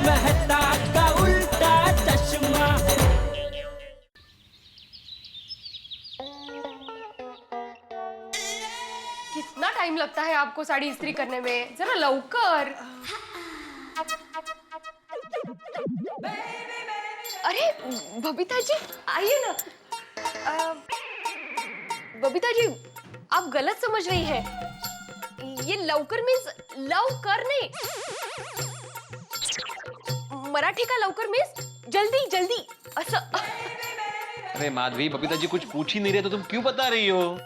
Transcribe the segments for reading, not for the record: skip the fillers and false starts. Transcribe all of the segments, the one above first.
मेहता का उल्टा चश्मा। कितना टाइम लगता है आपको साड़ी इस्त्री करने में? जरा लवकर। अरे बबीता जी आइए ना। बबीता जी आप गलत समझ रही हैं। ये लवकर मीन्स लवकर नहीं, मराठी का लवकर मीन्स जल्दी जल्दी असं। अरे माधवी, बबीता जी कुछ पूछ ही नहीं रहे तो तुम क्यों बता रही हो?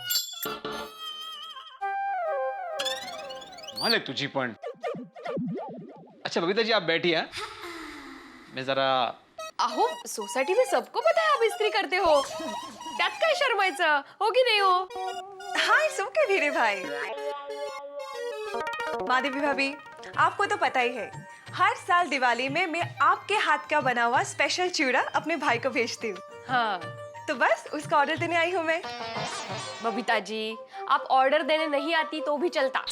मालिक तुझी पण। अच्छा बबीता जी आप बैठिए, हाँ? मैं जरा। अहो सोसायटी में सबको पता है आप इस्त्री करते हो, त्यात काय शर्मायचं, हो की नहीं हो? हाँ इट्स ओके धीरे भाई। माधवी भाभी आपको तो पता ही है, हर साल दिवाली में मैं आपके हाथ का बना हुआ स्पेशल चूड़ा अपने भाई को भेजती हूँ। हाँ तो बस उसका ऑर्डर देने आई हूँ मैं। बबीता जी आप ऑर्डर देने नहीं आती तो भी चलता।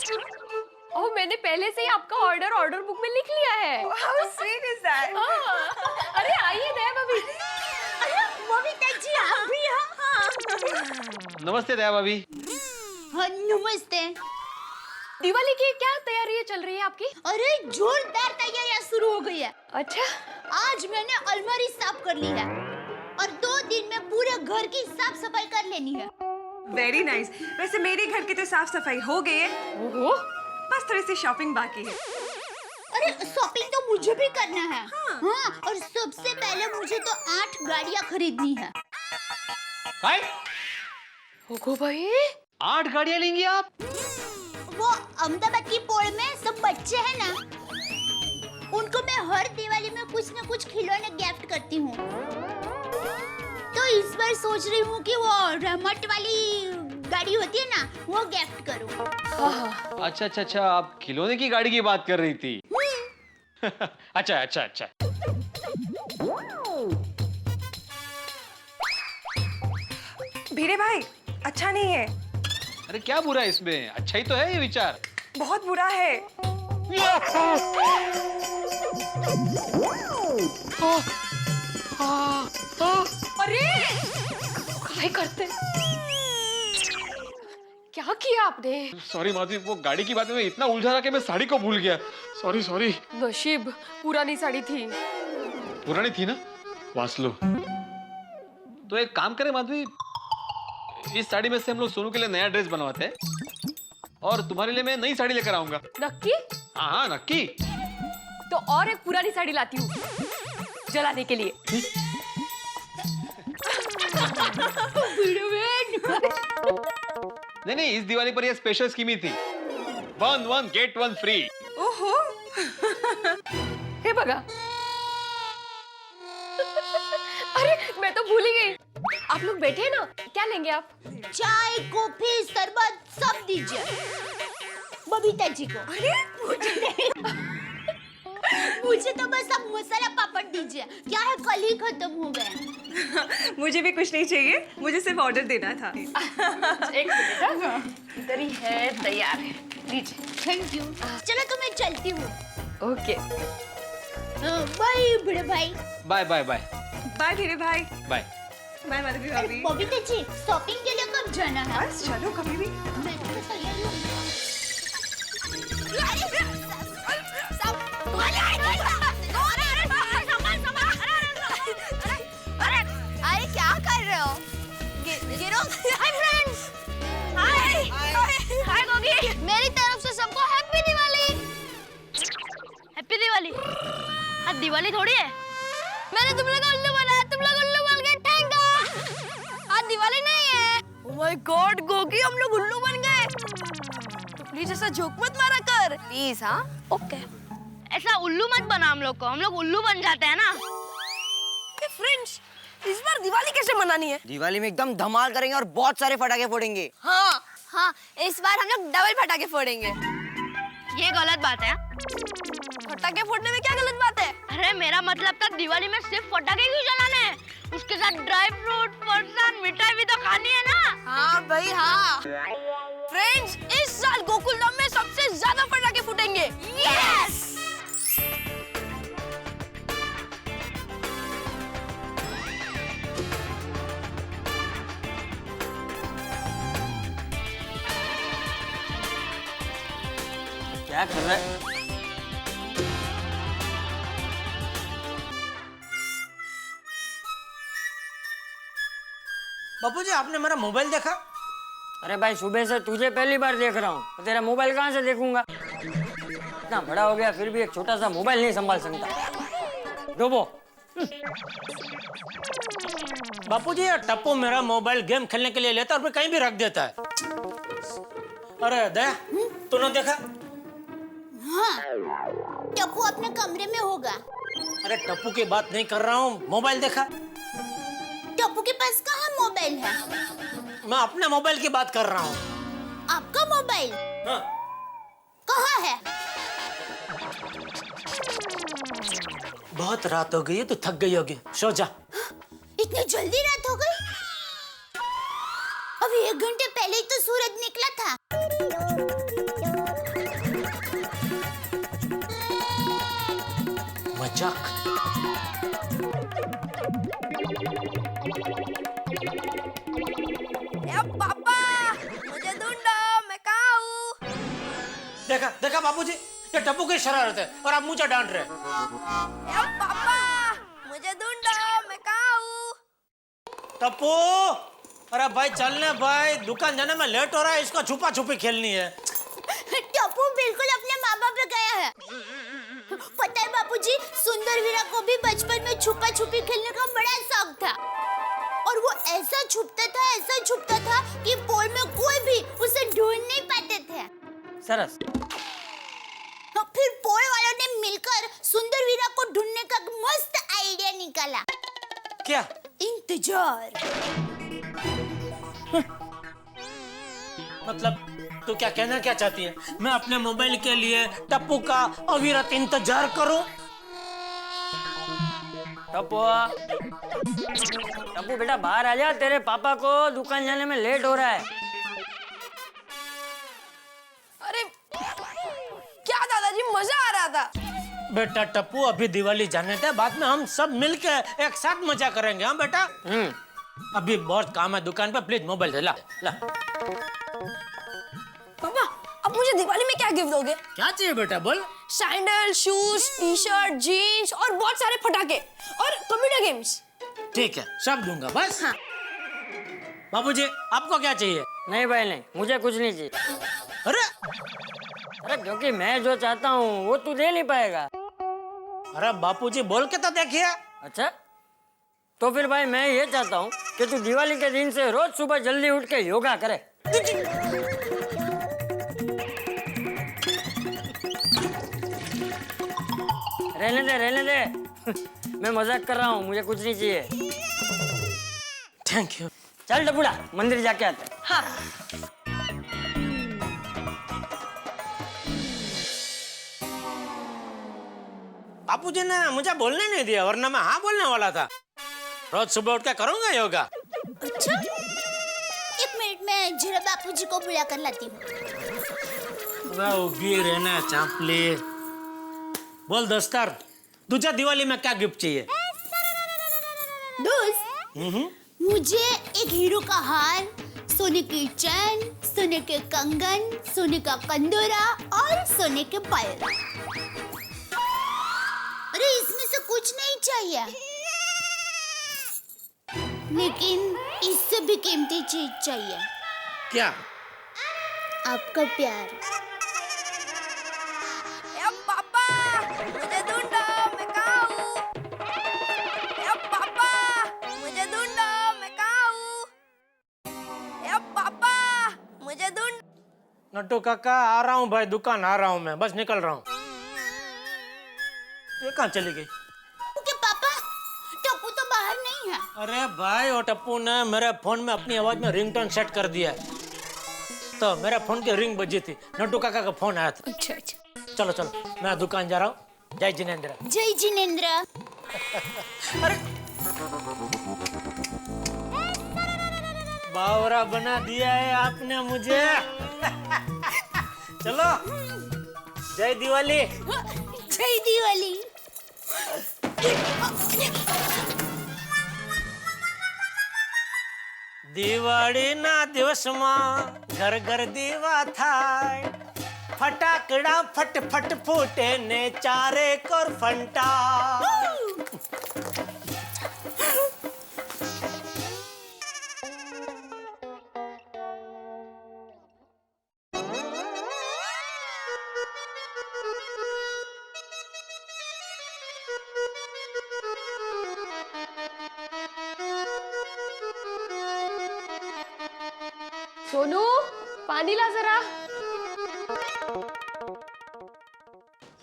ओह मैंने पहले से ही आपका ऑर्डर बुक में लिख लिया है। How sweet is that? हाँ, अरे आइए दया भाभी। बबीता जी आप भी हाँ। नमस्ते दया भाभी। हाँ नमस्ते। दिवाली की क्या तैयारी चल रही है आपकी? अरे जोरदार तैयारियां शुरू हो गई है। अच्छा आज मैंने अलमारी साफ कर ली है और 2 दिन में पूरे घर की साफ सफाई कर लेनी है। Very nice. वैसे मेरे घर की तो साफ सफाई हो गई है, ओहो बस थोड़ी सी शॉपिंग बाकी है। अरे शॉपिंग तो मुझे भी करना है। हाँ और सबसे पहले मुझे तो 8 गाड़ियाँ खरीदनी है। काय? ओगो भाई 8 गाड़ियां लेंगी आप? वो अहमदाबाद की पोल में सब बच्चे हैं ना, उनको मैं हर दिवाली में कुछ न कुछ खिलौने गिफ्ट करती हूँ। तो इस बार सोच रही हूँ कि वो रिमोट वाली गाड़ी होती है ना, वो गिफ्ट करूँ। अच्छा आप खिलौने की गाड़ी की बात कर रही थी। अच्छा। भीरे भाई अच्छा नहीं है। अरे क्या बुरा है इसमें? अच्छा ही तो है ये विचार। बहुत बुरा है। अरे काय करते? क्या किया आपने? सॉरी माधवी, वो गाड़ी की बात में इतना उलझा रहा कि मैं साड़ी को भूल गया। सॉरी। नशीब पुरानी साड़ी थी। पुरानी थी ना, वासलो। तो एक काम करें माधवी, इस साड़ी में से हम लोग सोनू के लिए नया ड्रेस बनवाते हैं और तुम्हारे लिए मैं नई साड़ी लेकर आऊंगा। नक्की? हाँ नक्की। तो और एक पुरानी साड़ी लाती हूँ जलाने के लिए। नहीं इस दिवाली पर यह स्पेशल स्कीम ही थी, 1 1 गेट 1 फ्री। ओहो। हे बघा। अरे मैं तो भूल ही गई। आप लोग बैठे हैं ना, क्या लेंगे आप? चाय कॉफी शरबत सब दीजिए बबीता जी को। अरे मुझे तो बस अब मसाला पापड़ दीजिए, क्या है कल ही खत्म हो गया। मुझे भी कुछ नहीं चाहिए, मुझे सिर्फ ऑर्डर देना था। एक मिनट, इधर ही है, तैयार है, लीजिए। Thank you. चलो तो मैं चलती हूँ। ओके बाय बड़े भाई। बाय। बाय भीरे भाई। बाय माधवी भाभी। बबीता जी शॉपिंग के लिए कब जाना है? बस चलो कभी भी। मैं तो तैयार हूँ। अरे क्या कर रहे हो? गिरो। Hi friends. हाय गोगी। मेरी तरफ से सबको हैप्पी दिवाली। हैप्पी दिवाली। आज दिवाली थोड़ी है। मैंने तुम लोग को उल्लू बनाया, तुम लोग उल्लू बन गए। ठेंगा। आज दिवाली नहीं है। ओह माय गॉड गोगी, हम लोग उल्लू बन गए। तो प्लीज ऐसा जोक मत मारा कर। प्लीज हाँ। ओके। ऐसा उल्लू मत बना हम लोग को, हम लोग उल्लू बन जाते हैं ना। फ्रेंड्स इस बार दिवाली कैसे मनानी है? दिवाली में एकदम धमाल करेंगे और बहुत सारे पटाखे फोड़ेंगे। हाँ इस बार हम लोग डबल पटाखे फोड़ेंगे। ये गलत बात है। पटाखे फोड़ने में क्या गलत बात है? अरे मेरा मतलब था दिवाली में सिर्फ पटाखे क्यों जलाने हैं? उसके साथ ड्राई फ्रूट, फरसान, मिठाई भी तो खानी है ना। हाँ भाई हाँ। फ्रेंड्स इस साल गोकुलधाम में सबसे ज्यादा पटाखे फूटेंगे। यस। क्या कर रहा है? बापूजी आपने मेरा मोबाइल देखा? अरे भाई सुबह से तुझे पहली बार देख रहा हूँ, तो तेरा मोबाइल कहाँ से देखूंगा? इतना बड़ा हो गया फिर भी एक छोटा सा मोबाइल नहीं संभाल सकता। डोबो। बापूजी ये टप्पू मेरा मोबाइल गेम खेलने के लिए लेता है और फिर कहीं भी रख देता है। अरे दया तूने देखा? हाँ, टप्पू अपने कमरे में होगा। अरे टप्पू की बात नहीं कर रहा हूँ, मोबाइल देखा? टप्पू के पास कहाँ मोबाइल है? मैं अपने मोबाइल की बात कर रहा हूँ। आपका मोबाइल हाँ। कहाँ है? बहुत रात हो गई है, तू थक गई होगी, सो जा। इतनी जल्दी रात हो गई? अभी 1 घंटे पहले ही तो सूरज निकला था। मजाक। पापा मुझे ढूंढो, मैं कहाँ हूँ? देखा देखा बापूजी, ये टप्पू की शरारत है और आप मुझे डांट रहे। पापा मुझे ढूंढो, मैं कहाँ हूँ? टप्पू, अरे भाई चलने भाई, दुकान जाने में लेट हो रहा है, इसको छुपा छुपी खेलनी है। टप्पू बिल्कुल अपने माँ बाप पे गया है। पता है बापूजी, सुंदर वीरा को भी बचपन में छुपा छुपी खेलने का बड़ा शौक था और वो ऐसा छुपता था कि पोल में कोई भी उसे ढूंढ नहीं पाते थे। सरस। फिर पोल वालों ने मिलकर सुंदर वीरा को ढूंढने का मस्त आइडिया निकाला। क्या? इंतजार। मतलब तू क्या कहना क्या चाहती है? मैं अपने मोबाइल के लिए टप्पू का अविरत इंतजार करूं? टप्पू, टप्पू बेटा बाहर आ जा, तेरे पापा को दुकान जाने में लेट हो रहा है। अरे क्या दादाजी, मजा आ रहा था। बेटा टप्पू अभी दिवाली जाने दे, बाद में हम सब मिलके एक साथ मजा करेंगे। हाँ बेटा? अभी बहुत काम है दुकान पे, प्लीज मोबाइल दे। ला ला। पापा अब मुझे दिवाली में क्या गिफ्ट दोगे? क्या चाहिए बेटा, बोल। Sandal, shoes, T shirt, jeans और बहुत सारे पटाखे और कंप्यूटर गेम्स। ठीक है, सब दूंगा बस। हाँ। बाबूजी आपको क्या चाहिए? नहीं भाई नहीं, मुझे कुछ नहीं चाहिए। अरे अरे क्योंकि मैं जो चाहता हूँ वो तू दे नहीं पाएगा। अरे बापूजी बोल के तो देखिए। अच्छा, तो फिर भाई मैं ये चाहता हूँ कि तू दिवाली के दिन से रोज सुबह जल्दी उठ के योगा करे। रहने दे मैं मजाक कर रहा हूँ, मुझे कुछ नहीं चाहिए। Thank you. चल टपुड़ा, मंदिर जाके आते हैं। हाँ। बापूजी ने मुझे बोलने नहीं दिया, वरना मैं हाँ बोलने वाला था। रोज सुबह उठ के करूंगा योगा। अच्छा, 1 मिनट में जरा बापूजी को बुला कर लाती हूँ। उभी रहना चांपली। बोल दोस्तर, तुझे दिवाली में क्या गिफ्ट चाहिए? दोस्त, मुझे एक हीरो का हार, सोने की चैन, सोने के कंगन, सोने का कंदोरा और सोने के पायल। अरे इसमें से कुछ नहीं चाहिए, लेकिन इससे भी कीमती चीज चाहिए। क्या? आपका प्यार। पापा मुझे ढूंढो, मैं कहाँ हूँ? पापा मुझे ढूंढो, मैं कहाँ हूँ? पापा मुझे ढूंढ। नट्टू काका आ रहा हूँ भाई, दुकान आ रहा हूँ मैं, बस निकल रहा हूँ। ये कहाँ चली गई? ओके पापा, टप्पू तो बाहर नहीं है। अरे भाई वो टप्पू ने मेरे फोन में अपनी आवाज में रिंगटोन सेट कर दिया है, तो मेरे फोन की रिंग बजी थी, नट्टू काका का फोन आया था। अच्छा अच्छा, चलो चलो मैं दुकान जा रहा हूँ। जय जिनेंद्र। जय जिनेंद्र। अरे बावरा बना दिया है आपने मुझे। चलो, जय दिवाली। जय दिवाली। દિવાળીના દિવસમાં ઘર ઘર દીવા થાય, फटाकड़ा फट फट फूटे ने चारे कर फंटा। सोनू, पानी ला जरा।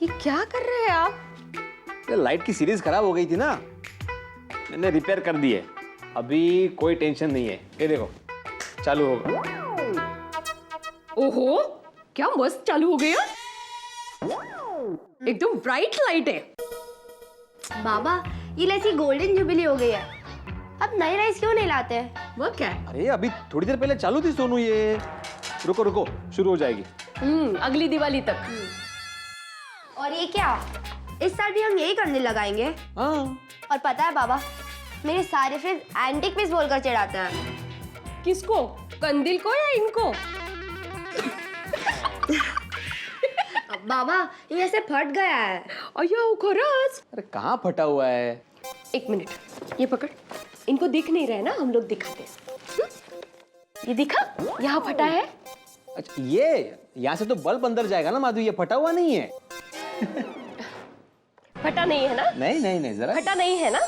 ये क्या कर रहे हैं आप? ये लाइट की सीरीज खराब हो गई थी ना, मैंने रिपेयर कर दी है। अभी कोई टेंशन नहीं है। ये देखो चालू होगा। ओहो, क्या मस्त चालू हो गया। एकदम ब्राइट लाइट है। बाबा ये लस्सी गोल्डन जुबिली हो गई है, अब नई राइस क्यों नहीं लाते? वो क्या है? अरे अभी थोड़ी देर पहले चालू थी सोनू। ये रुको रुको, शुरू हो जाएगी। अगली दिवाली तक। और ये क्या, इस साल भी हम यही करने लगाएंगे? हाँ। और पता है बाबा, मेरे सारे फ्रेंड्स एंटिक पीस बोलकर चिढ़ाते हैं। किसको, कंदिल को या इनको? बाबा ये ऐसे फट गया है। अयो खरंच। अरे कहाँ फटा हुआ है? एक मिनट, ये पकड़। इनको दिख नहीं रहा है ना, हम लोग दिखाते हैं। ये दिखा, यहाँ फटा है। अच्छा, ये यहाँ से तो बल्ब अंदर जाएगा ना माधवी, ये फटा हुआ नहीं है। फटा नहीं है ना? नहीं नहीं नहीं, जरा फटा नहीं है ना?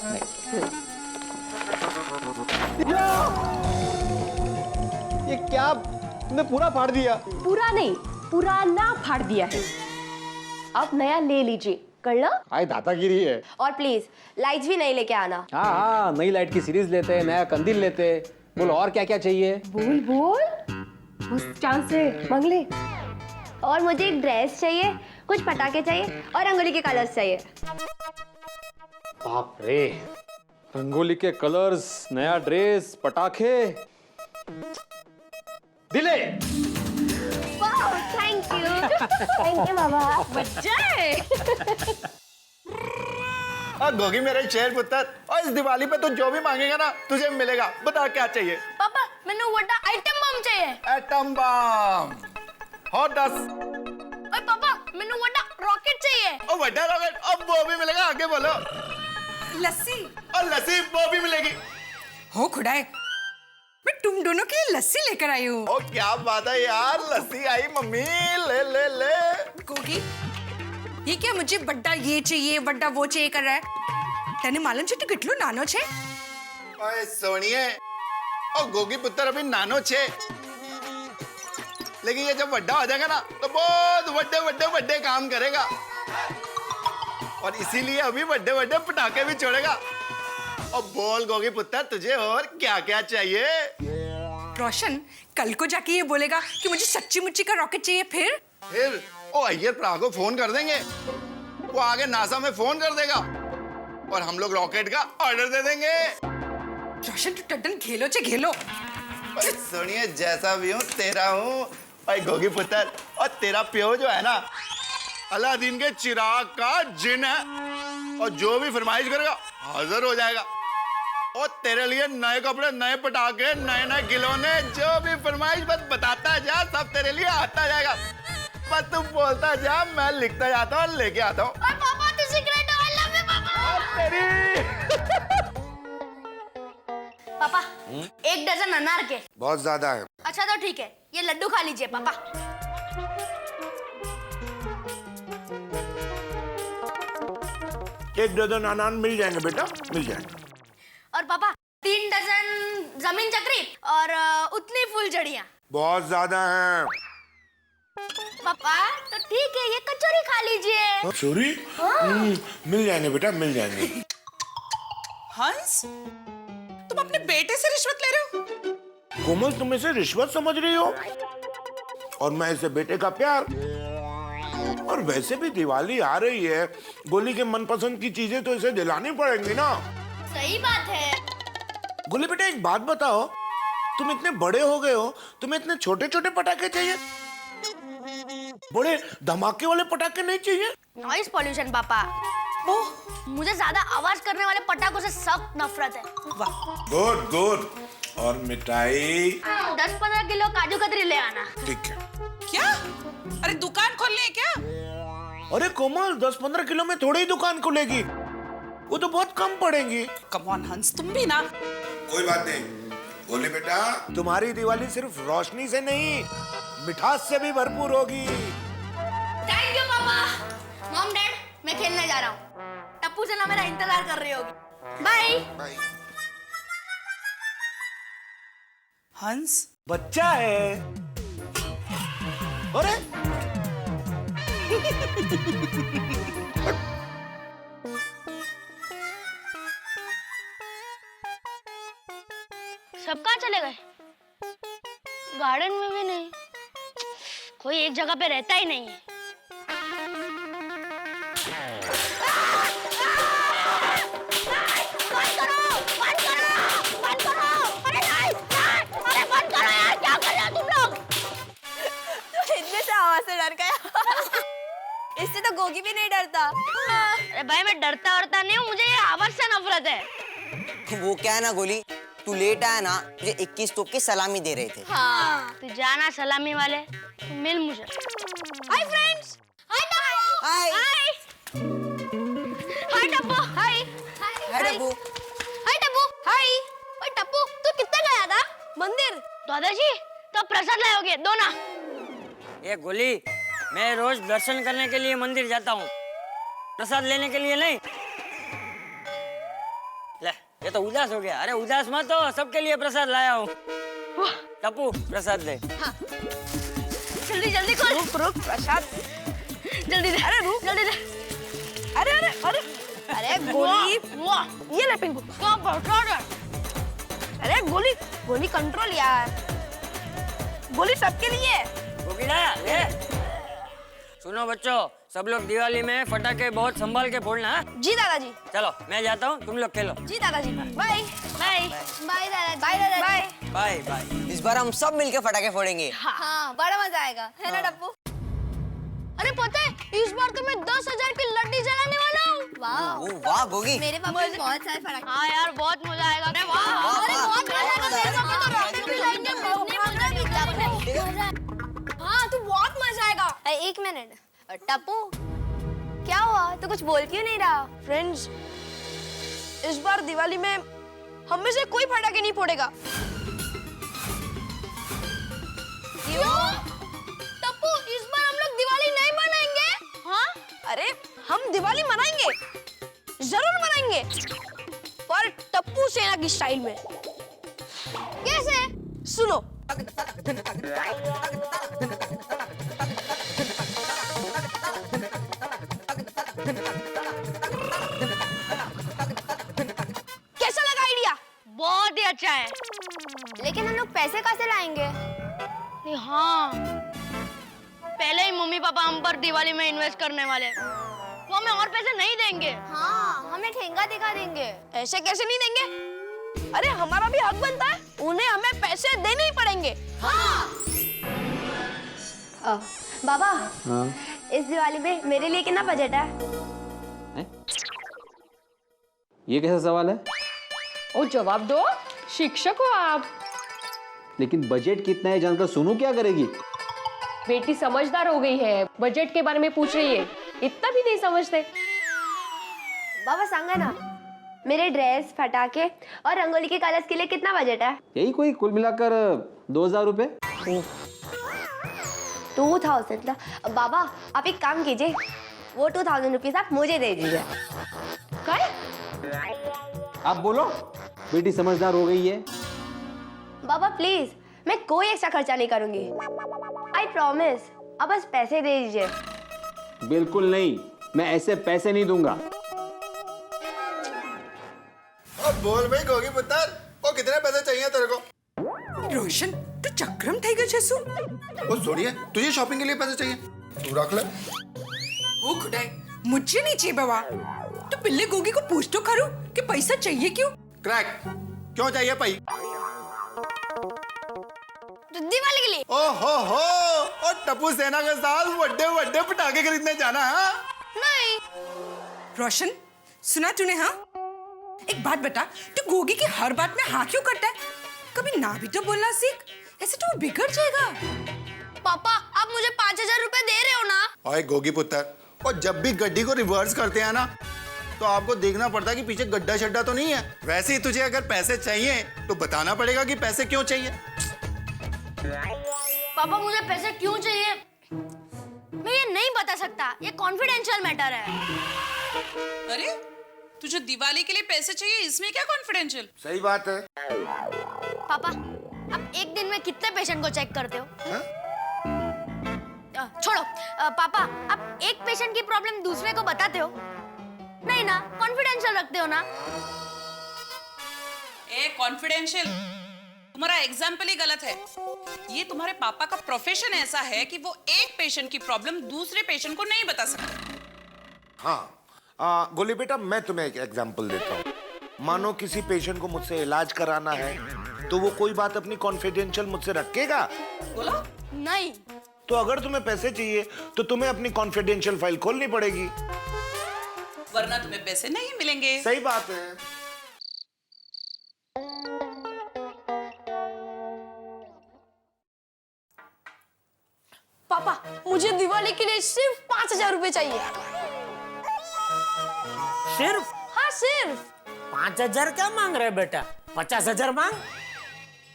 ये क्या, तुमने पूरा फाड़ दिया? पूरा नहीं, पुराना फाड़ दिया है। आप नया ले लीजिए, करना। आए दादागिरी है। और प्लीज लाइट्स भी नहीं लेके आना। हाँ हाँ, नई लाइट की सीरीज लेते हैं, नया कंदील लेते हैं। बोलो और क्या क्या चाहिए? बोल बोल, उस चांद से मांग ले। और मुझे एक ड्रेस चाहिए, कुछ पटाखे चाहिए और रंगोली के कलर्स चाहिए। बाप रे, रंगोली के कलर्स, नया ड्रेस, पटाखे, दिले। थैंक यू बाबा। मजा है। गोगी मेरे शेर पुत्र, और इस दिवाली पे तू जो भी मांगेगा ना तुझे मिलेगा। बता क्या चाहिए? पापा मैंने वड्डा आइटम बम चाहिए। एटम बम और 10। और पापा मैंने वड्डा रॉकेट चाहिए। और बड़ा रॉकेट, अब वो भी मिलेगा। आगे बोलो। लस्सी। और लस्सी वो भी मिलेगी। हो खुदाए, मैं तुम दोनों के लिए लस्सी लेकर आई हूँ। ओ क्या बात है यार, लस्सी आई मम्मी, ले ले ले। गोगी, ये क्या मुझे बड्डा ये चाहिए बड्डा वो चाहिए कर रहा है? तेने मालूम छे तू कितलो नानो छे? ओए सोनिए, ओ गोगी पुत्र अभी नानो छे, लेकिन ये जब बड्डा हो जाएगा ना तो बहुत बड़े बड़े बड़े काम करेगा। और इसीलिए अभी बड़े बड़े पटाखे भी छोड़ेगा। और बोल गोगी पुत्र, तुझे और क्या क्या चाहिए? रोशन कल को जाके ये बोलेगा कि मुझे सच्ची मुच्ची का रॉकेट चाहिए। फिर ओ अय्यर प्रा को फोन कर देंगे, वो आगे नासा में फोन कर देगा और हम लोग रॉकेट का ऑर्डर दे देंगे। रोशन तू टड्डन खेलो चे खेलो। सुनिए, जैसा भी हूँ तेरा हूँ। भाई गोगी पुत्र, और तेरा प्यो जो है ना, अलादीन के चिराग का जिन है, और जो भी फरमाइश करेगा हाजिर हो जाएगा। और तेरे लिए नए कपड़े, नए पटाखे, नए नए खिलौने, जो भी फरमाइश बस बताता जा, सब तेरे लिए आता जाएगा। बस तू बोलता जा, मैं लिखता जाता हूँ, लेके आता हूँ। और पापा तू सिगरेट आई लव यू पापा। तेरी पापा 1 दर्जन अनार के। बहुत ज्यादा है। अच्छा तो ठीक है, ये लड्डू खा लीजिए पापा। 1 दर्जन अनार मिल जाएंगे बेटा, मिल जाएंगे। और पापा 3 दर्जन जमीन चक्री और उतनी फुलझड़ियाँ। बहुत ज्यादा है। पापा तो ठीक है, ये कचौरी खा लीजिए। कचौरी? मिल जाएंगे बेटा, मिल जाएंगे। हंस, तुम अपने बेटे से रिश्वत ले रहे हो? कोमल, तुम इसे रिश्वत समझ रही हो और मैं इसे बेटे का प्यार। और वैसे भी दिवाली आ रही है, गोली के मनपसंद की चीजें तो इसे दिलानी पड़ेंगी ना। सही बात है। गोली बेटा एक बात बताओ, तुम इतने बड़े हो गए हो, तुम्हें इतने छोटे छोटे पटाखे चाहिए? बड़े धमाके वाले पटाखे नहीं चाहिए? नॉइस पॉल्यूशन पापा। मुझे ज्यादा आवाज करने वाले पटाखों से सख्त नफरत है। Good good. और मिठाई? 10-15 किलो काजू कतरी ले आना। ठीक है। क्या? अरे दुकान खोलनी है क्या? अरे कोमल, 10-15 किलो में थोड़ी ही दुकान खुलेगी, वो तो बहुत कम पड़ेंगी। कम ऑन हंस, तुम भी ना। कोई बात नहीं गोली बेटा, तुम्हारी दिवाली सिर्फ रोशनी से नहीं, मिठास से भी भरपूर होगी। थैंक यू पापा। मॉम डैड, मैं खेलने जा रहा हूँ। टप्पू से ना मेरा इंतजार कर रही होगी। बाय। बाय। हंस बच्चा है। अरे सब कहाँ चले गए? गार्डन में भी नहीं, कोई एक जगह पे रहता ही नहीं है। से डर गया। इससे तो गोगी भी नहीं डरता। अरे भाई, मैं डरता वरता नहीं हूँ, मुझे ये आवाज से नफरत है। वो क्या है ना गोली, तू लेट आया ना, तुझे 21 तोप की सलामी दे रहे थे। हाँ, तू जाना सलामी वाले, तू मिल मुझे। Hi friends. Hi Tappu. Hi. Hi Tappu. Hi. Hi Tappu. Hi Tappu. Hi. ओए टप्पू, तू कितना गया था? मंदिर। दादाजी, तो प्रसाद लाओगे? दो ना। ये गोली, मैं रोज दर्शन करने के लिए मंदिर जाता हूँ, प्रसाद लेने के लिए नहीं। ले, ये तो उदास हो गया। अरे उदास मत हो, सबके लिए प्रसाद लाया हूँ। टप्पू, प्रसाद ले। हाँ। जल्दी जल्दी खोल। रुक प्रसाद। जल्दी दे। अरे रुक, जल्दी दे। अरे अरे अरे अरे गोली, ये ले पिंकू। अरे गोली, गोली कंट्रोल यार, गोली सबके लिए। ले। सुनो बच्चों, सब लोग दिवाली में फटाके बहुत संभाल के फोड़ना। जी दादाजी। चलो मैं जाता हूँ, तुम लोग खेलो। जी दादाजी। बाय बाय बाय दादाजी। बाय दादाजी। Bye bye bye. इस बार हम सब मिलके फटाके फोड़ेंगे। हाँ, बड़ा मजा आएगा, है ना टप्पू? अरे पता है, इस बार तो मैं 10,000 की लड्डी जलाने वाला हूँ। वाह वाह गोगी, मेरे पापा ने बहुत सारे फटाके। हाँ यार, बहुत मजा आएगा। अरे वाह, अरे बहुत मजा आएगा। मेरे पापा तो रॉकेट भी लाएंगे, मजा भी करेंगे। हाँ, तू बहुत मजा आएगा। एक मिनट टप्पू, क्या हुआ? तू कुछ बोल क्यों नहीं रहा? फ्रेंड्स, इस बार दिवाली में हम में से कोई पटाखे नहीं फोड़ेगा। क्यों? टप्पू, इस बार हम लोग दिवाली नहीं मनाएंगे। हाँ? अरे हम दिवाली मनाएंगे, जरूर मनाएंगे, पर टप्पू सेना की स्टाइल में। कैसे? सुनो। कैसा लगा आइडिया? बहुत ही अच्छा है। लेकिन हम लोग पैसे कहाँ से लाएंगे? हाँ, पहले ही मम्मी पापा हम पर दिवाली में इन्वेस्ट करने वाले, वो हमें और पैसे नहीं देंगे। हाँ, हमें ठेंगा दिखा देंगे। ऐसे कैसे नहीं देंगे? अरे हमारा भी हक बनता है, उन्हें हमें पैसे देने ही पड़ेंगे। हाँ। बाबा, हाँ? इस दिवाली में मेरे लिए कितना बजट है? ये कैसा सवाल है? ओ जवाब दो, शिक्षक हो आप। लेकिन बजट कितना है जानकर सोनू क्या करेगी? बेटी समझदार हो गई है, बजट के बारे में पूछ रही है, इतना भी नहीं समझते। बाबा सांगा ना, मेरे ड्रेस, फटाके और रंगोली के कलर्स के लिए कितना बजट है? यही कोई कुल मिलाकर 2,000 रुपए। 2000? बाबा आप एक काम कीजिए, वो 2000 रुपीज आप मुझे दे दीजिए। आप बोलो, बेटी समझदार हो गई है। बाबा प्लीज, मैं कोई एक्स्ट्रा खर्चा नहीं करूंगी, आई प्रॉमिस। अब बस पैसे दे दीजिए। बिल्कुल नहीं, मैं ऐसे पैसे नहीं दूंगा। अब बोल भाई गोगी पुत्र, वो कितने पैसे चाहिए तेरे को? रोशन, तू चक्रम થઈ ગયો છે શું? वो छोड़िए, तुझे शॉपिंग के लिए पैसे चाहिए, तू रख ले। ओ खुदाई, मुझे नहीं चाहिए बाबा। तो पिल्ले गोगी को पूछ तो करो कि पैसा चाहिए क्यों? क्रैक, क्यों चाहिए भाई? दिवाली के लिए। ओहो, और टप्पू सेना के साथ बड़े बड़े पटाखे खरीदने जाना है? नहीं। रोशन, सुना तूने? हाँ, एक बात बता, तू गोगी की हर बात में हाँ क्यों करता है? कभी ना भी तो बोलना सीख, ऐसे तो वो बिगड़ जाएगा। पापा आप मुझे 5,000 रुपए दे रहे हो ना? ओए गोगी पुत्र, और जब भी गड्डी को रिवर्स करते हैं ना तो आपको देखना पड़ता है कि पीछे गड्ढा शड्डा तो नहीं है। वैसे ही तुझे अगर पैसे चाहिए तो बताना पड़ेगा कि पैसे क्यों चाहिए। पापा मुझे पैसे क्यों चाहिए मैं ये नहीं बता सकता, ये कॉन्फिडेंशियल मैटर है। अरे तुझे दिवाली के लिए पैसे चाहिए, इसमें क्या कॉन्फिडेंशियल? सही बात है। पापा आप एक दिन में कितने पेशेंट को चेक करते हो? छोड़ो पापा आप एक पेशेंट की प्रॉब्लम दूसरे को बताते हो? नहीं ना, कॉन्फिडेंशियल रखते हो ना? ए कॉन्फिडेंशियल, तुम्हारा एग्जाम्पल ही गलत है। ये तुम्हारे पापा का प्रोफेशन ऐसा है कि वो एक पेशेंट की प्रॉब्लम दूसरे पेशेंट को नहीं बता सकते। हाँ गोली बेटा, मैं तुम्हें एक एग्जांपल देता हूँ। मानो किसी पेशेंट को मुझसे इलाज कराना है तो वो कोई बात अपनी कॉन्फिडेंशियल मुझसे रखेगा? बोलो नहीं। तो अगर तुम्हें पैसे चाहिए तो तुम्हें अपनी कॉन्फिडेंशियल फाइल खोलनी पड़ेगी, वरना तुम्हें पैसे नहीं मिलेंगे। सही बात है। पापा मुझे दिवाली के लिए सिर्फ 5,000 रुपए चाहिए। सिर्फ? हाँ सिर्फ। 5,000 क्या मांग रहे बेटा? 50,000 मांग।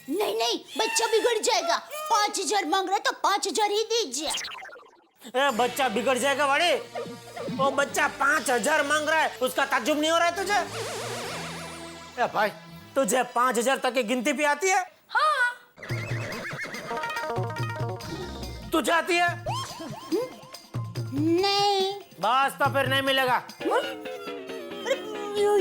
नहीं नहीं, बच्चा बिगड़ जाएगा। 5,000 मांग रहा है तो 5,000 ही दीजिए। ए, बच्चा बिगड़ जाएगा वाड़े। वो बच्चा 5,000 मांग रहा है, उसका ताज्जुब नहीं हो रहा है तुझे? ए भाई, तुझे 5,000 तक की गिनती भी आती है? हाँ। तुझे आती है? नहीं। बस तो फिर नहीं मिलेगा।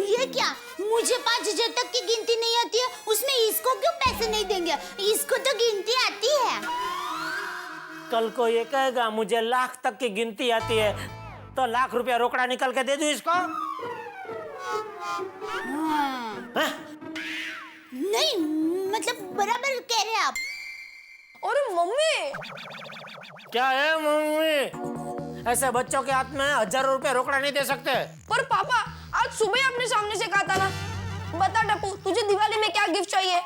ये क्या? मुझे 5,000 तक की गिनती नहीं आती है, उसमें इसको क्यों पैसे नहीं देंगे? इसको तो गिनती आती है। कल को ये कहेगा मुझे लाख तक की गिनती आती है, तो लाख रुपया रोकड़ा निकल के दे दूं इसको? हाँ। नहीं मतलब बराबर कह रहे हैं आप। और मम्मी। क्या है मम्मी? ऐसे बच्चों के हाथ में हजारों रुपए रोकड़ा नहीं दे सकते। पर पापा आज सुबह अपने सामने से कहा था ना, बता टप्पू तुझे दिवाली में क्या गिफ्ट चाहिए?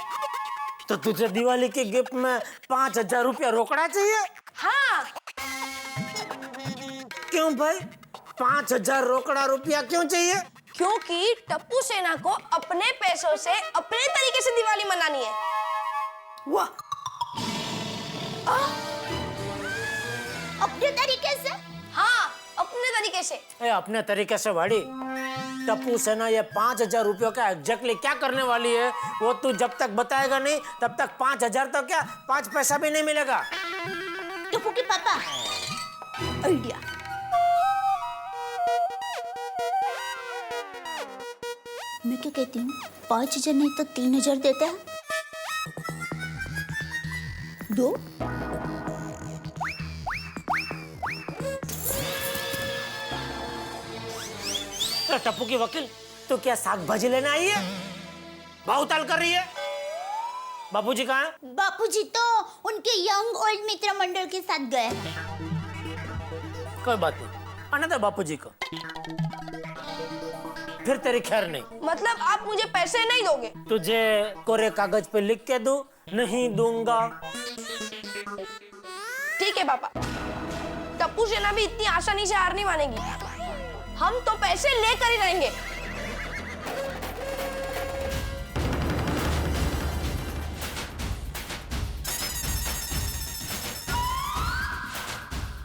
तो तुझे दिवाली के गिफ्ट में 5,000 रुपया रोकड़ा चाहिए? हाँ। क्यों भाई, 5,000 रोकड़ा रुपया क्यों चाहिए? क्योंकि टप्पू सेना को अपने पैसों से अपने तरीके से दिवाली मनानी है। वाह, अपने तरीके से? हाँ अपने तरीके से। ए, अपने तरीके से वाड़ी, टप्पू सेना ये 5,000 रुपयों का एग्जैक्टली क्या करने वाली है वो तू जब तक बताएगा नहीं तब तक 5,000 तो क्या 5 पैसा भी नहीं मिलेगा। टप्पू के पापा आइडिया। मैं क्या कहती हूँ, 5,000 नहीं तो 3,000 देते हैं। 2 टप्पू की वकील, तो क्या साग भाजी लेने आई है? भाव ताल कर रही है? बापूजी कहाँ है? बापूजी तो उनके यंग ओल्ड मित्र मंडल के साथ गए। कोई बात नहीं, आने दो बापूजी को, फिर तेरी खैर नहीं। मतलब आप मुझे पैसे नहीं दोगे? तुझे कोरे कागज पे लिख के दूं? नहीं दूंगा। ठीक है पापा, टप्पू सेना भी इतनी आसानी से हार नहीं मानेगी। हम तो पैसे लेकर ही रहेंगे।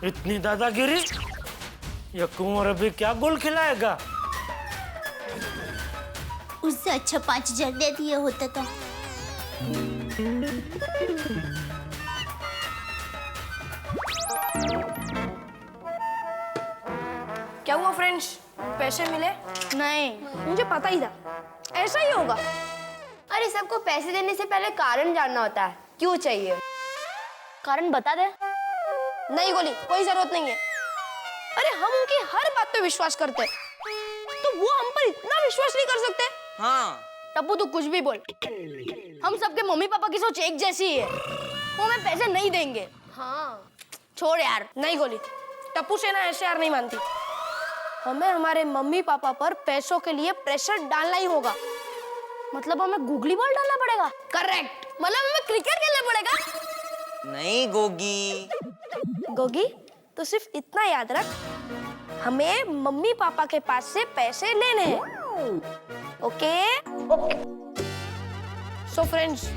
इतनी दादागिरी? ये कुंवर अभी क्या गोल खिलाएगा? उससे अच्छा 5,000 दे दिए होते तो। क्या हुआ फ्रेंड्स, पैसे मिले? नहीं, मुझे पता ही था ऐसा ही होगा। अरे सबको पैसे देने से पहले कारण जानना होता है, क्यों चाहिए। कारण बता दे। नहीं गोली, कोई जरूरत नहीं है। अरे हम उनकी हर बात पे विश्वास करते हैं, तो वो हम पर इतना विश्वास नहीं कर सकते? हाँ टप्पू तू कुछ भी बोल, हम सबके मम्मी पापा की सोच एक जैसी ही है। वो हमें पैसे नहीं देंगे। हाँ छोड़ यार। नहीं गोली, टप्पू सेना ऐसे हार नहीं मानती। हमें हमारे मम्मी पापा पर पैसों के लिए प्रेशर डालना ही होगा। मतलब हमें गूगली बॉल डालना पड़ेगा? करेक्ट। मतलब हमें क्रिकेट खेलना पड़ेगा? नहीं गोगी। गोगी तो सिर्फ इतना याद रख, हमें मम्मी पापा के पास से पैसे लेने हैं। ओके? सो फ्रेंड्स,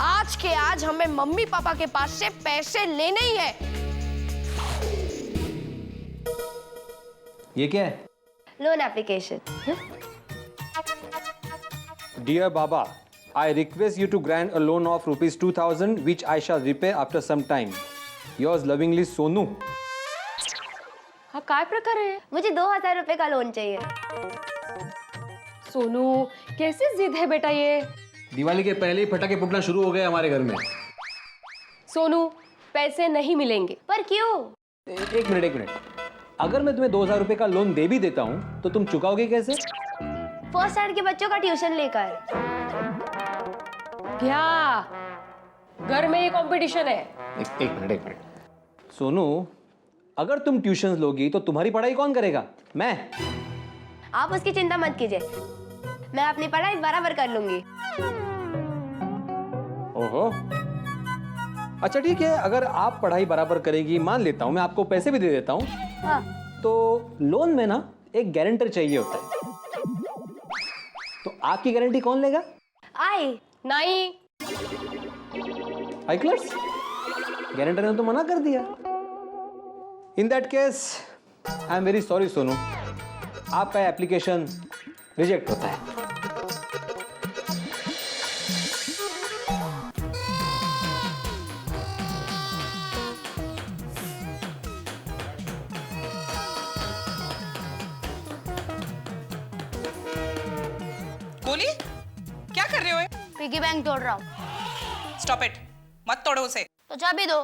आज के आज हमें मम्मी पापा के पास से पैसे लेने ही है। ये क्या है? Loan application. Dear Baba, I request you to grant a loan of rupees 2000 which I shall repay after some time. Yours lovingly, Sonu. हाँ, काय प्रकार है? मुझे 2000 रुपए का लोन चाहिए। सोनू, कैसी जिद है बेटा ये? दिवाली के पहले ही पटाखे फूटना शुरू हो गए हमारे घर में। सोनू, पैसे नहीं मिलेंगे। पर क्यों? एक मिनट। अगर मैं तुम्हें 2000 रुपए का लोन दे भी देता हूँ तो तुम चुकाओगे कैसे? फर्स्ट स्टैंडर्ड के बच्चों का ट्यूशन लेकर। क्या घर में ये कंपटीशन है? एक मिनट। सोनू, अगर तुम ट्यूशन लोगी तो तुम्हारी पढ़ाई कौन करेगा? मैं। आप उसकी चिंता मत कीजिए, मैं अपनी पढ़ाई बराबर कर लूंगी। ओहो, अच्छा ठीक है, अगर आप पढ़ाई बराबर करेगी मान लेता हूँ, मैं आपको पैसे भी दे देता हूँ। हाँ। तो लोन में ना एक गारंटर चाहिए होता है, तो आपकी गारंटी कौन लेगा? आई नहीं। हाई क्लास गारंटर ने तो मना कर दिया। In that case I am very sorry Sonu, आपका एप्लीकेशन रिजेक्ट होता है। गोली, क्या कर रहे हो? पिगी बैंक तोड़ रहा हूँ। स्टॉप इट, मत तोड़ो उसे। तो चाबी दो।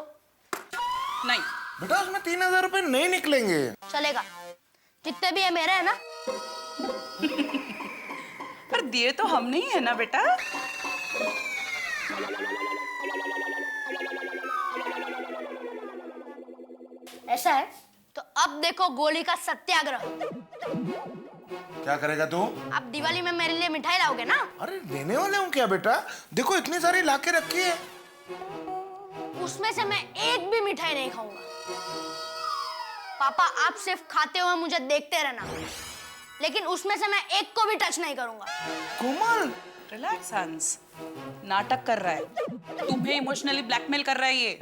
नहीं बेटा, उसमें 3000 रुपए नहीं निकलेंगे। चलेगा, जितने भी है मेरे है ना। पर दिए तो हम नहीं है ना बेटा। ऐसा है तो अब देखो गोली का सत्याग्रह। क्या करेगा तू? आप दिवाली में मेरे लिए मिठाई लाओगे ना? अरे देने वाले हूँ क्या बेटा? देखो इतनी सारी लाके रखी है। उसमें से मैं एक भी मिठाई नहीं खाऊंगा। पापा, आप सिर्फ खाते हुए मुझे देखते रहना, लेकिन उसमें से मैं एक को भी टच नहीं करूंगा। कोमल, रिलैक्स हंस, नाटक कर रहा है, तुम्हें इमोशनली ब्लैकमेल कर रहा है ये।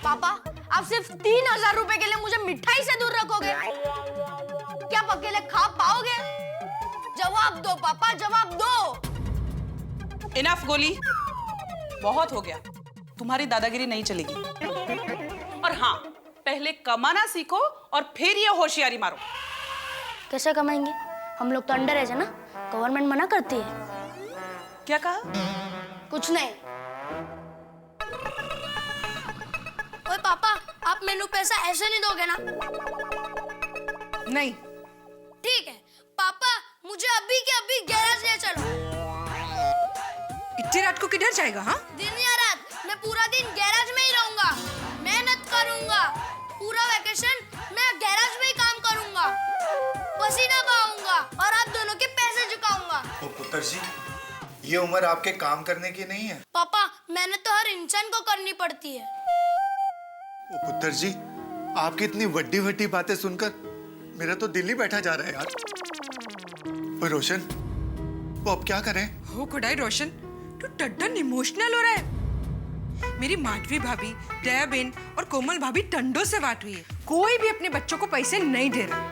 पापा, आप सिर्फ 3000 रुपए के लिए मुझे मिठाई से दूर रखोगे? क्या आप अकेले खा पाओगे? जवाब दो पापा, जवाब दो। इनफ गोली, बहुत हो गया, तुम्हारी दादागिरी नहीं चलेगी। और हाँ, पहले कमाना सीखो और फिर ये होशियारी मारो। कैसे कमाएंगे? हम लोग तो अंडर एज है ना, गवर्नमेंट मना करती है। क्या कहा? कुछ नहीं। ओए पापा, आप मेनू पैसा ऐसे नहीं दोगे ना? नहीं। ठीक है पापा, मुझे अभी के अभी गैराज ले चलो। इतनी रात को किधर जाएगा? हाँ, दिन या रात, मैं पूरा दिन गैराज में ही रहूंगा, मेहनत करूंगा, पूरा वैकेशन मैं गैराज में ही काम करूंगा, पसीना बहाऊंगा और आप दोनों के पैसे चुकाऊंगा। तो पुत्र जी, ये उम्र आपके काम करने की नहीं है। पापा, मेहनत तो हर इंसान को करनी पड़ती है। ओ पुत्र जी, आपकी इतनी वड्डी वड्डी बातें सुनकर मेरा तो दिल ही बैठा जा रहा है यार। ओए रोशन, वो अब क्या करें? हो खुदाई रोशन, तू टड्डन इमोशनल हो रहा है। मेरी माधवी भाभी, दया बेन और कोमल भाभी टंडों से बात हुई है, कोई भी अपने बच्चों को पैसे नहीं दे रहा।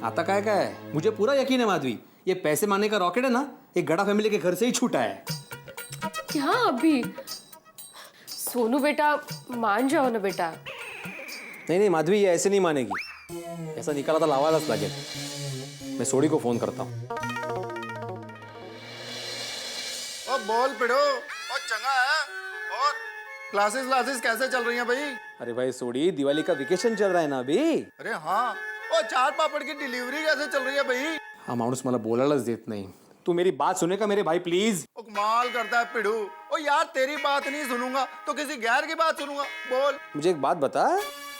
आता काय है? मुझे पूरा यकीन है माधवी, ये पैसे मांगने का रॉकेट है ना, ये गड़ा फैमिली के घर से ही छूटा है। क्या अभी? सोनू बेटा, मान जाओ ना बेटा। नहीं माधवी, ये ऐसे नहीं मानेगी, ऐसा निकाला तो लावालाच लागेल। मैं सोडी को फोन करता हूँ। ओ बोल पिड़ो, ओ चंगा है। और क्लासेस कैसे चल रही हैं भाई? अरे भाई सोडी, दिवाली का वेकेशन चल रहा है ना अभी। अरे हाँ, ओ चाट पापड़ की डिलीवरी कैसे चल रही है भाई? हा माणूस मला बोलायलाच देत नाही। तू मेरी बात सुनेगा मेरे भाई प्लीज? ओ कमाल करता है पिड़ू। ओ ओ यार तेरी बात नहीं सुनूंगा तो किसी गैर की बात सुनूंगा। बोल। मुझे एक बात बता,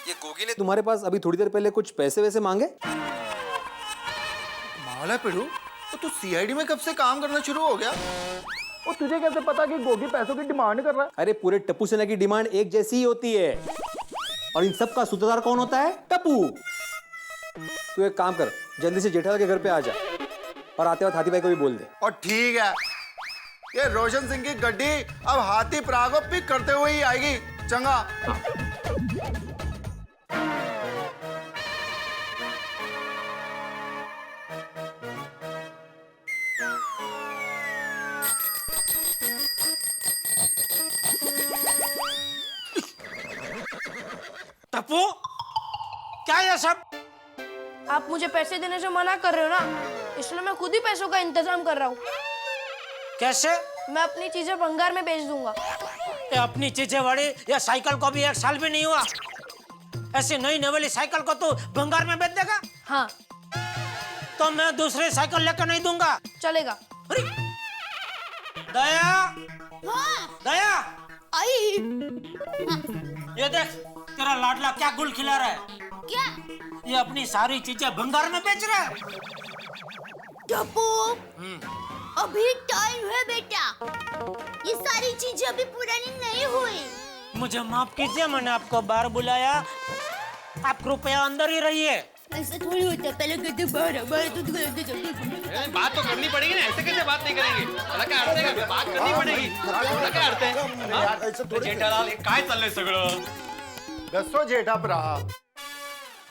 ये गोगी ने तुम्हारे पास अभी थोड़ी देर पहले कुछ पैसे वैसे मांगे? माला पिड़ू, तो तू सीआईडी में कब से काम करना शुरू हो गया? और तुझे कैसे पता कि गोगी पैसों की डिमांड कर रहा है? अरे पूरे टप्पू सेना की डिमांड एक जैसी ही होती है, और इन सब का सूत्रधार कौन होता है? टप्पू। तू एक काम कर, जल्दी से जेठालाल के घर पे आ जा, और आते वक्त हाथी भाई को भी बोल दे। और ठीक है, ये रोशन सिंह की गड्डी अब हाथी प्राग को पिक करते हुए ही आएगी। चंगा। टप्पू, क्या ये सब? आप मुझे पैसे देने से मना कर रहे हो ना, इसलिए मैं खुद ही पैसों का इंतजाम कर रहा हूँ। कैसे? मैं अपनी चीजें भंगार में बेच दूंगा। ये अपनी चीजें वाली या साइकिल को भी 1 साल भी नहीं हुआ, ऐसी नई नवेली साइकिल को तू भंगार में बेच देगा? हाँ। तो मैं दूसरी साइकिल लेकर नहीं दूंगा। चलेगा। दया, हाँ। दया, आई। ये देख, तेरा लाडला क्या गुल खिला रहा है। क्या? ये अपनी सारी चीजें भंगार में बेच रहा है। टप्पू, अभी टाइम है बेटा, ये सारी चीजें अभी पुरानी नहीं हुई। मुझे माफ कीजिए, मैंने आपको बाहर बुलाया, आप कृपया अंदर ही रहिए। ऐसा थोड़ी होता, पहले कहते बाहर तो बात तो करनी पड़ेगी ना, ऐसे कैसे बात नहीं करेंगे? क्या अर्थ है? बात करनी पडेगी. क्या अर्थ आहे? जेठालाल, काय चाललंय सगळं? दसो जेठाप्रा.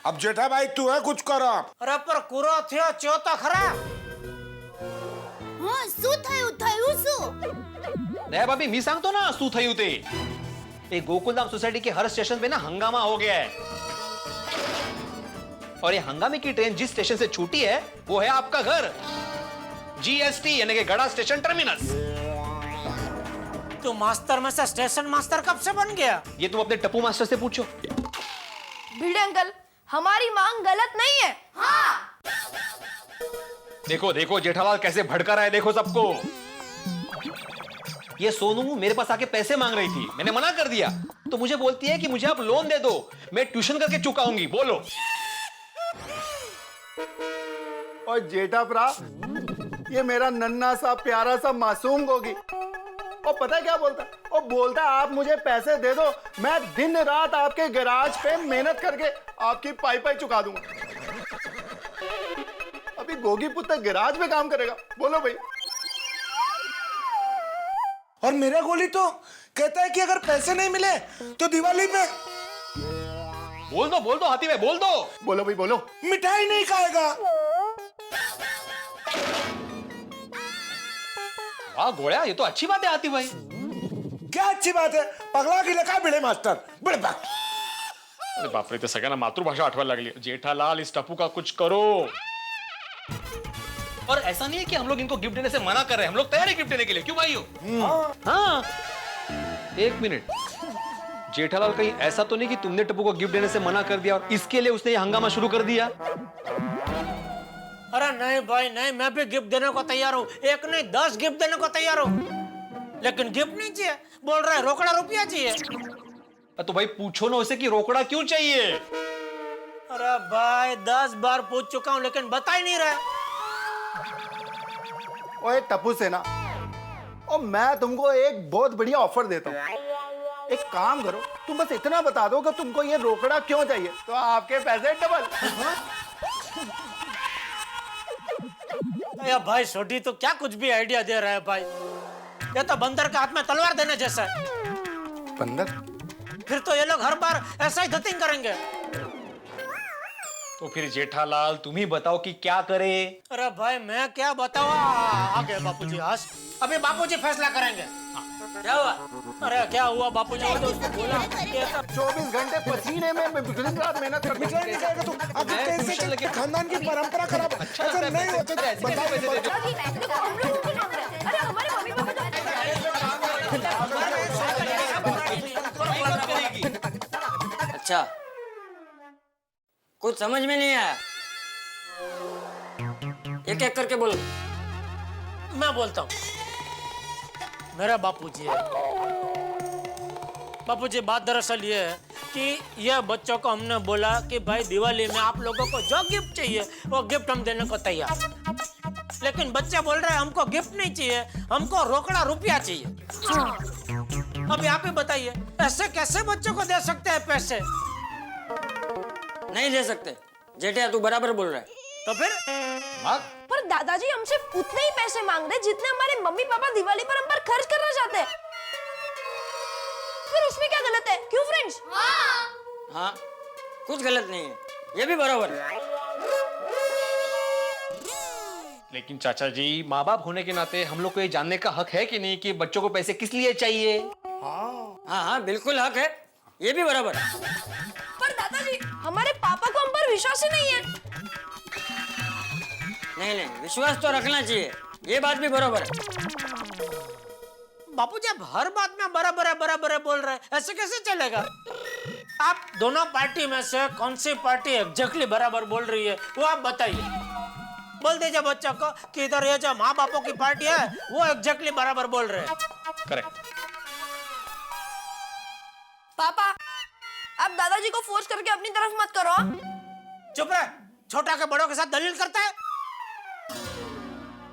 अब जेठा भाई तू है कुछ करो. अरे पर कुरो थियो चो तो खरा. हाँ, શું થયું दया भाभी, मी सांगतो ना શું થયું ते. ये गोकुलधाम सोसाइटी के हर स्टेशन पे ना हंगामा हो गया है, और ये हंगामे की ट्रेन जिस स्टेशन से छूटी है वो है आपका घर, जीएसटी यानी कि गड़ा स्टेशन टर्मिनस. तू मास्टर में से स्टेशन मास्टर कब से बन गया? ये तुम अपने टप्पू मास्टर से पूछो. भिड़े अंकल, हमारी मांग गलत नहीं है. हाँ। देखो देखो जेठालाल कैसे भड़का रहा है, देखो सबको. ये सोनू मेरे पास आके पैसे मांग रही थी, मैंने मना कर दिया, तो मुझे बोलती है कि मुझे आप लोन दे दो, मैं ट्यूशन करके चुकाऊंगी. बोलो. और जेठाप्रा, ये मेरा नन्ना सा प्यारा सा मासूम गोगी, और पता है क्या बोलता है? और बोलता है आप मुझे पैसे दे दो, मैं दिन रात आपके गैराज पे मेहनत करके आपकी पाई चुका दूंगा. अभी गोगी पुत्र गैराज में काम करेगा. बोलो भाई. और मेरा गोली तो कहता है कि अगर पैसे नहीं मिले तो दिवाली पे बोल दो हाथी भाई, बोल दो. बोलो भाई बोलो. मिठाई नहीं खाएगा. वाह गोळ्या, ये तो अच्छी बात है हाथी भाई. क्या अच्छी बात है? पगला की लेखा भिडे मास्टर. बड़े बाप. अरे बाप रे, ते सगळ्यांना मातृभाषा आठवायला लागली. जेठालाल, इस टप्पू का कुछ करो. और ऐसा नहीं है कि हम लोग इनको गिफ्ट देने से मना कर रहे हैं, हम लोग तैयार है गिफ्ट देने के लिए. क्यों भाइयों? हाँ. एक मिनट, जेठालाल कहीं ऐसा तो नहीं कि तुमने टप्पू को गिफ्ट देने से मना कर दिया और इसके लिए उसने ये हंगामा शुरू कर दिया? अरे नहीं भाई नहीं, मैं भी गिफ्ट देने को तैयार हूँ. एक नहीं 10 गिफ्ट देने को तैयार हूँ, लेकिन गिफ्ट नहीं चाहिए. बोल रहा है रोकड़ा रुपया चाहिए. तो भाई पूछो ना उसे कि रोकड़ा क्यों चाहिए. अरे भाई 10 बार पूछ चुका हूँ, लेकिन बता ही नहीं रहा. ओए टप्पू सेना, और मैं तुमको एक बहुत बढ़िया ऑफर देता हूँ. एक काम करो, तुम बस इतना बता दो कि तुमको ये रोकड़ा क्यों चाहिए, तो आपके पैसे डबल. या भाई छोटी तो क्या कुछ भी आइडिया दे रहा है भाई. ये तो बंदर के हाथ में तलवार देने जैसा है. बंदर? फिर तो ये लोग हर बार ऐसा ही धतिंग करेंगे. तो फिर जेठालाल तुम ही बताओ कि क्या करे. अरे भाई मैं क्या बताऊं. आगे बापूजी हंस, अभी बापूजी फैसला करेंगे. क्या हुआ? अरे क्या हुआ बापूजी? तो उसको बोला 24 घंटे पसीने में दिन रात मेहनत करते. मिठाई नहीं खाएगा तू. अगर कैसे खानदान की परंपरा खराब. ऐसा नहीं होता. अरे हमारे मम्मी पापा अच्छा, कुछ समझ में नहीं आया. एक एक करके बोलो. मैं बोलता हूँ. मेरा बापूजी है। बापूजी, बात दरअसल ये है कि यह बच्चों को हमने बोला कि भाई दिवाली में आप लोगों को जो गिफ्ट चाहिए वो गिफ्ट हम देने को तैयार, लेकिन बच्चे बोल रहे हैं हमको गिफ्ट नहीं चाहिए, हमको रोकड़ा रुपया चाहिए। अब आप ही बताइए, ऐसे कैसे बच्चों को दे सकते हैं पैसे? नहीं दे सकते जेठिया, तू बराबर बोल रहा है। तो फिर पर दादाजी हमसे उतने ही पैसे मांग रहे जितने हमारे मम्मी पापा दिवाली पर हम पर खर्च करना चाहते हैं। फिर उसमें क्या गलत है? क्यों फ्रेंड्स? हाँ, कुछ गलत नहीं है, ये भी बराबर है। लेकिन चाचा जी, माँ बाप होने के नाते हम लोग को ये जानने का हक है कि नहीं कि बच्चों को पैसे किस लिए चाहिए? हाँ, बिल्कुल हक है, ये भी बराबर है। पर दादाजी, हमारे पापा को हम पर विश्वास ही नहीं है। नहीं, विश्वास तो रखना चाहिए, ये बात भी बराबर है। बापूजी, आप हर बात में बराबर है बोल रहे हैं, ऐसे कैसे चलेगा? आप दोनों पार्टी में से कौन सी पार्टी एग्जैक्टली बराबर बोल रही है वो आप बताइए। बोल दीजिए बच्चों को कि इधर ये जो माँ बापों की पार्टी है वो एग्जैक्टली बराबर बोल रहे हैं। करेक्ट। पापा, आप दादाजी को फोर्स करके अपनी तरफ मत करो। चुप रहे, छोटा के बड़ों के साथ दलील करता है।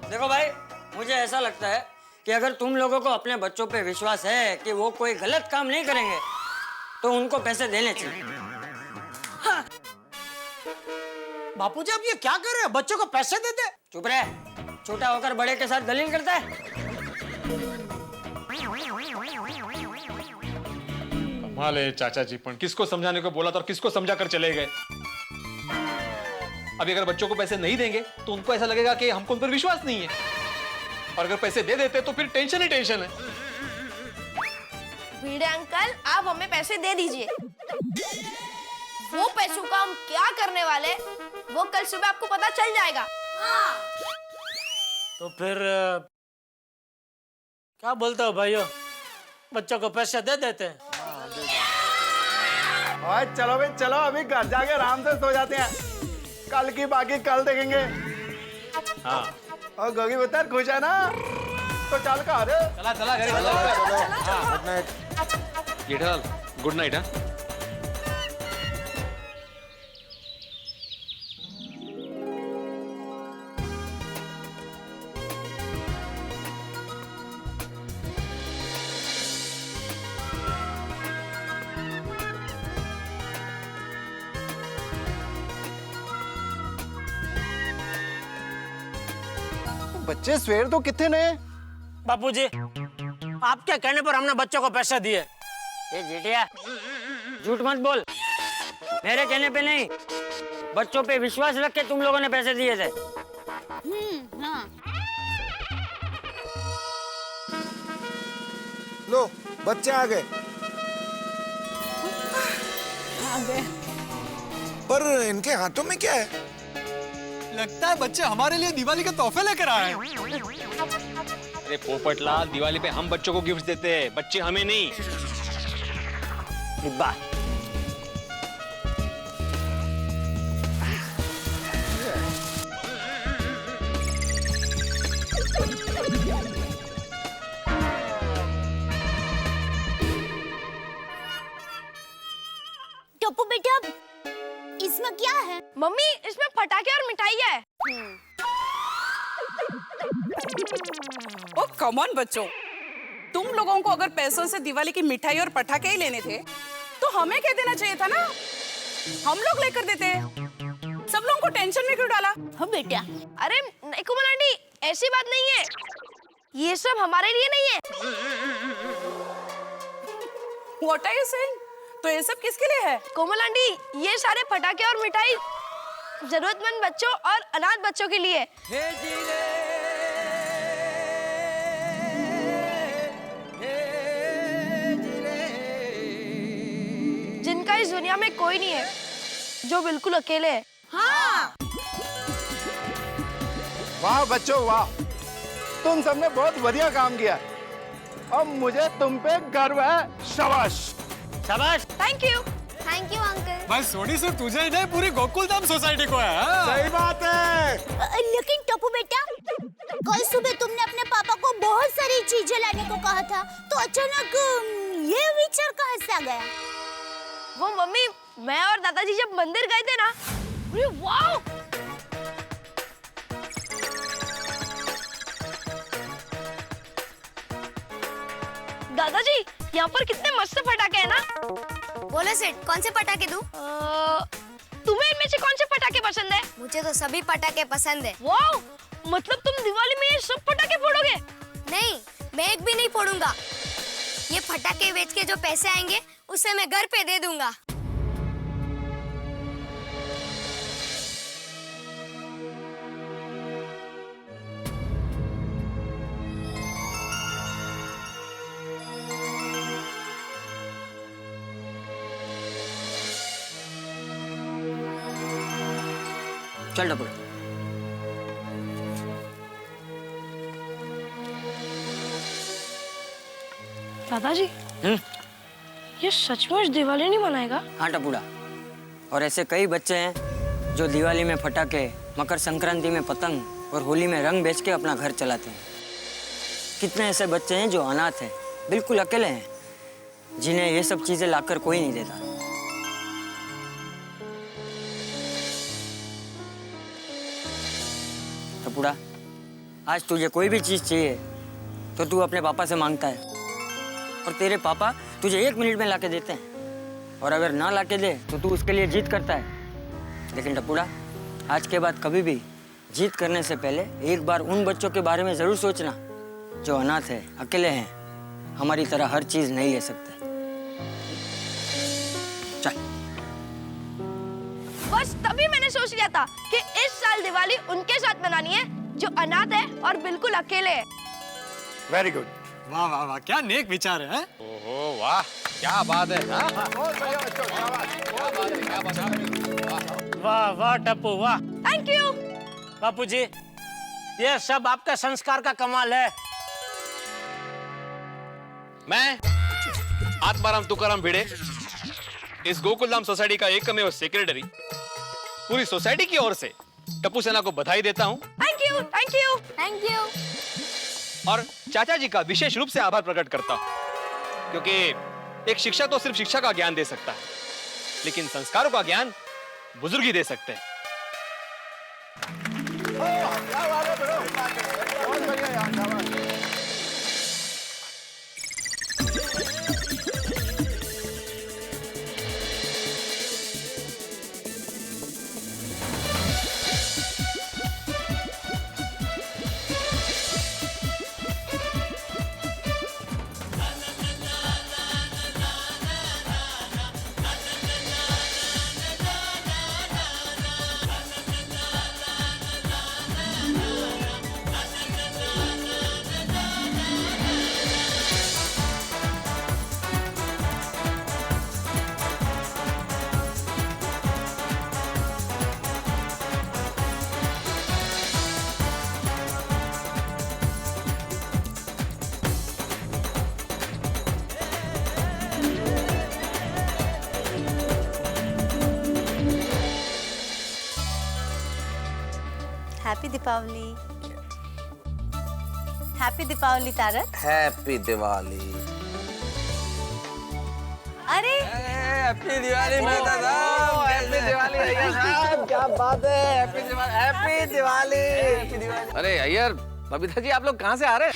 देखो भाई, मुझे ऐसा लगता है कि अगर तुम लोगों को अपने बच्चों पे विश्वास है कि वो कोई गलत काम नहीं करेंगे तो उनको पैसे देने चाहिए। हाँ। बापूजी, आप ये क्या कर रहे हैं? बच्चों को पैसे देते? चुप रहे, छोटा होकर बड़े के साथ दलील करता है। कमाल है चाचा जी, पण किसको समझाने को बोला था और किसको समझा कर चले गए। अभी अगर बच्चों को पैसे नहीं देंगे तो उनको ऐसा लगेगा कि हमको उन पर विश्वास नहीं है, और अगर पैसे दे देते तो फिर टेंशन ही टेंशन है। भिड़े अंकल, आप हमें पैसे दे दीजिए। वो पैसों का हम क्या करने वाले वो कल सुबह आपको पता चल जाएगा। तो फिर क्या बोलते हो भाइयों, बच्चों को पैसे दे देते हैं? और चलो भाई चलो, अभी घर जाके आराम से सो जाते हैं, कल की बाकी कल देखेंगे। हाँ। और गोगी पुत्र खुश है ना? तो चल घर। चला घर। Good night Jethalal, good night. हाँ, बच्चे सवेर तो कितने ने? बापूजी, आपके कहने पर हमने बच्चों को पैसे दिए। ये जेठिया, झूठ मत बोल, मेरे कहने पे नहीं, बच्चों पे विश्वास रख के तुम लोगों ने पैसे दिए थे। हाँ। लो, बच्चे आ गए। पर इनके हाथों में क्या है? लगता है बच्चे हमारे लिए दिवाली के तोहफे लेकर आए हैं। अरे पोपटलाल, दिवाली पे हम बच्चों को गिफ्ट देते हैं, बच्चे हमें नहीं। डिब्बा। टप्पू बेटा, इसमें क्या है? मम्मी, इसमें पटाखे और मिठाई है। ओ कम ऑन बच्चों, तुम लोगों को अगर पैसों से दिवाली की मिठाई और पटाखे ही लेने थे तो हमें कह देना चाहिए था ना, हम लोग लेकर देते। सब लोगों को टेंशन में क्यों डाला? हाँ बेटा। अरे नहीं कोमल आंटी, ऐसी बात नहीं है, ये सब हमारे लिए नहीं है। What are you saying? तो ये सब किसके लिए है? कोमल आंटी, ये सारे पटाखे और मिठाई जरूरतमंद बच्चों और अनाथ बच्चों के लिए। जिनका इस दुनिया में कोई नहीं है, जो बिल्कुल अकेले है। हाँ। वाह बच्चों वाह, तुम सबने बहुत बढ़िया काम किया और मुझे तुम पे गर्व है। शाबाश। शाबाश। Thank you uncle. भाई सोनी सिर्फ तुझे ही नहीं, पूरी गोकुलधाम सोसाइटी को है। सही बात है। लेकिन टप्पू बेटा, कल सुबह तुमने अपने पापा को बहुत सारी चीजें लाने को कहा था, तो अचानक ये विचार कहाँ से आ गया? वो मम्मी, मैं और दादाजी जब मंदिर गए थे ना, अरे वाओ! दादाजी, यहाँ पर कितने मस्त पटाखे हैं ना? बोलो सेठ, कौन से पटाखे दूं? तुम्हें इनमें से कौन से पटाखे पसंद है? मुझे तो सभी पटाखे पसंद है। वाओ! मतलब तुम दिवाली में ये सब पटाखे फोड़ोगे? नहीं, मैं एक भी नहीं फोड़ूंगा। ये पटाखे बेच के जो पैसे आएंगे, उसे मैं घर पे दे दूंगा। चल टप्पू। दादाजी, ये सचमुच दिवाली नहीं मनाएगा? हाँ टपूड़ा, और ऐसे कई बच्चे हैं जो दिवाली में पटाखे, मकर संक्रांति में पतंग और होली में रंग बेच के अपना घर चलाते हैं। कितने ऐसे बच्चे हैं जो अनाथ हैं, बिल्कुल अकेले हैं, जिन्हें ये सब चीजें लाकर कोई नहीं देता। टपूड़ा, आज तुझे कोई भी चीज चाहिए तो तू अपने पापा से मांगता है, और तेरे पापा तुझे 1 मिनट में लाके देते हैं, और अगर ना लाके दे तो तू उसके लिए जिद करता है। लेकिन टपूड़ा, आज के बाद कभी भी जिद करने से पहले एक बार उन बच्चों के बारे में जरूर सोचना जो अनाथ है, अकेले हैं, हमारी तरह हर चीज नहीं ले सकते। चल। बस तभी मैंने सोच लिया था कि इस साल दिवाली उनके साथ मनानी है जो अनाथ है और बिल्कुल अकेले है। Very good. वाह वाह वाह, क्या नेक विचार है। ओहो वाह, क्या बात है। वाह वाह टप्पू वाह। थैंक यू बापू जी, ये सब आपका संस्कार का कमाल है। मैं आत्माराम तुकाराम भिड़े, इस गोकुलधाम सोसाइटी का एकमेव सेक्रेटरी, पूरी सोसाइटी की ओर से टप्पू सेना को बधाई देता हूँ। Thank you thank you thank you. और चाचा जी का विशेष रूप से आभार प्रकट करता हूँ, क्योंकि एक शिक्षक तो सिर्फ शिक्षा का ज्ञान दे सकता है, लेकिन संस्कारों का ज्ञान बुजुर्ग ही दे सकते हैं। Happy Deepavali. Happy Deepavali Tarak. Happy Diwali. अरे हैप्पी दिवाली मेहता साहब। हैप्पी दिवाली अय्यर साहब, क्या बात है। हैप्पी दिवाली। हैप्पी दिवाली। अरे अय्यर, बबीता जी आप लोग कहाँ से आ रहे हैं?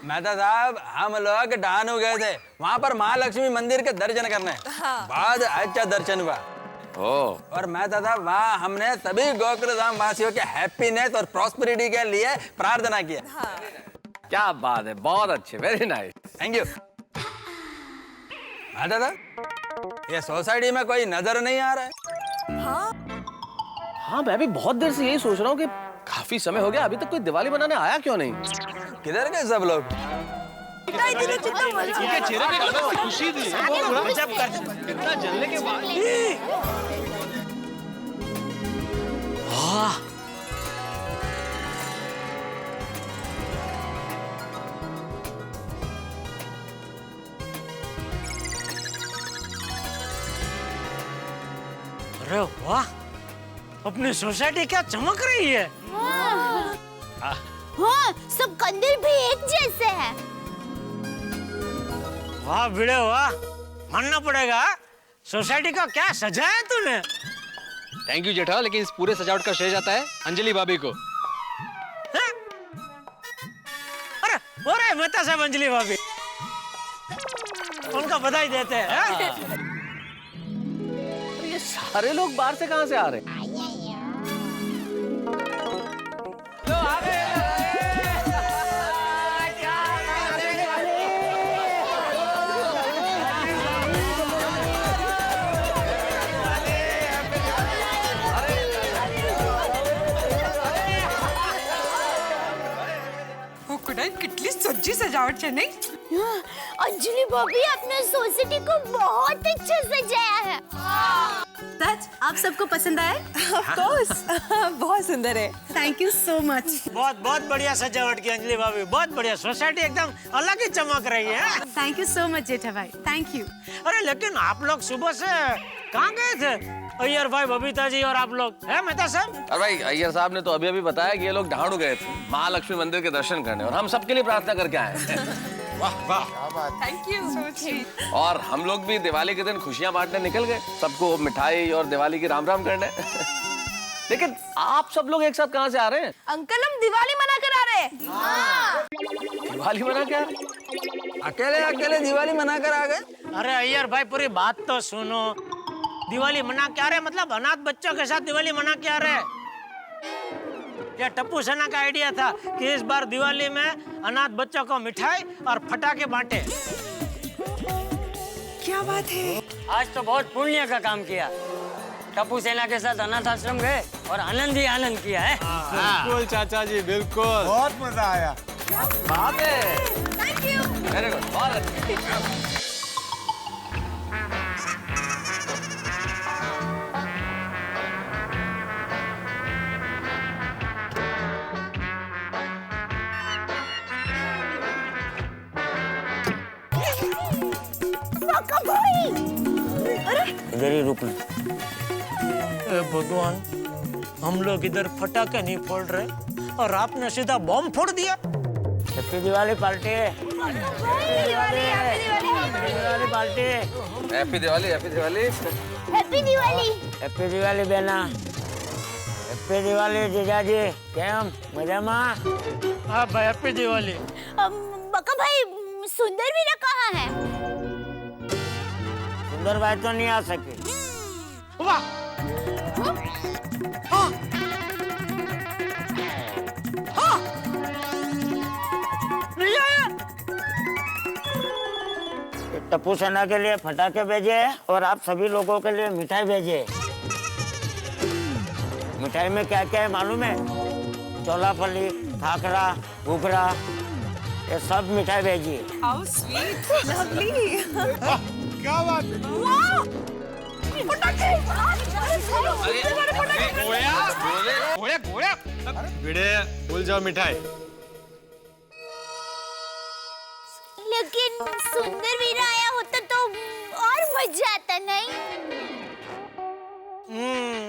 मेहता साहब, हम लोग डानू गए थे, वहाँ पर महालक्ष्मी मंदिर के दर्शन करने। बाद अच्छा दर्शन हुआ। और मेहता साहब, वहाँ हमने सभी गोकुलधाम वासियों के हैप्पीनेस और प्रॉस्पेरिटी के लिए प्रार्थना किया। क्या बात है, बहुत अच्छे, very nice. Thank you. Mehta साहब, ये सोसाइटी में कोई नजर नहीं आ रहा है। हाँ, मैं भी बहुत देर से यही सोच रहा हूँ कि काफी समय हो गया, अभी तक कोई दिवाली बनाने आया क्यों नहीं। किधर गए सब लोग? उनके चेहरे पे अलग सी खुशी थी। कितना जलने के बाद। वाह, अरे वाह, अपनी सोसाइटी क्या चमक रही है। हाँ, सब कंदील भी एक जैसे हैं। वाह भिड़े वाह, मानना पड़ेगा। सोसाइटी का क्या सजाया तूने। थैंक यू जेठा, लेकिन इस पूरे सजावट का श्रेय जाता है अंजलि भाभी को। अरे हो रहा है मेहता साहब, अंजलि भाभी, उनका बधाई देते हैं। ये सारे लोग बाहर से कहाँ से आ रहे हैं? कितनी सज्जी सजावट है नहीं? अंजलि भाभी, आपने सोसाइटी को बहुत अच्छा सजाया है। सच आप सबको पसंद आए? Of course, बहुत सुंदर है। Thank you so much. बहुत बहुत बढ़िया सजावट की अंजलि भाभी, बहुत बढ़िया। सोसाइटी एकदम अलग ही चमक रही है। थैंक यू सो मच जेठा भाई, थैंक यू। अरे लेकिन आप लोग सुबह से कहाँ गए थे? अय्यर भाई, बबीता जी और आप लोग हैं मेहता साहब? अरे भाई, अय्यर साहब ने तो अभी बताया कि ये लोग ढाणू गए थे महालक्ष्मी मंदिर के दर्शन करने, और हम सबके लिए प्रार्थना करके आए हैं। वाह वाह, थैंक यू। और हम लोग भी दिवाली के दिन खुशियां बांटने निकल गए, सबको मिठाई और दिवाली की राम राम करने। लेकिन आप सब लोग एक साथ कहाँ से आ रहे हैं? अंकल, हम दिवाली मना कर आ रहे हैं। दिवाली मना क्या? अकेले अकेले दिवाली मना कर आ गए? अरे अय्यर भाई, पूरी बात तो सुनो। दिवाली मना क्या रहे, मतलब अनाथ बच्चों के साथ दिवाली मना क्या रहे। यह टप्पू सेना का आइडिया था कि इस बार दिवाली में अनाथ बच्चों को मिठाई और फटाके बांटे। क्या बात है। आज तो बहुत पुण्य का काम किया। टप्पू सेना के साथ अनाथ आश्रम गए और आनंद ही आनंद किया है। बिल्कुल चाचा जी, बिल्कुल। बहुत मजा आया। बात है। Thank you. वेरी गुड, बहुत अच्छा। इधर ही रुकना। भगवान, हम लोग इधर फटाके नहीं फोड़ रहे और आपने सीधा बॉम्ब फोड़ दिया। Happy Diwali party. Diwali party. Happy Diwali, happy Diwali. Happy Diwali. Happy Diwali बेना। हैप्पी दिवाली जीजाजी, केम मजा में? हाँ भाई, हैप्पी दिवाली। बका भाई, सुंदर वीरा कहाँ है? सुंदर भाई तो नहीं आ सके। वाह, नहीं आया। टप्पू सेना के लिए फटाके भेजे और आप सभी लोगों के लिए मिठाई भेजे। मिठाई में क्या क्या है मालूम है? चोलाफली, खाखरा, घुघरा, ये सब मिठाई भेजी। How sweet, lovely. क्या बात है? भिड़े, भूल जाओ मिठाई। लेकिन सुंदर वीरा आया होता तो और मजा आता, नहीं?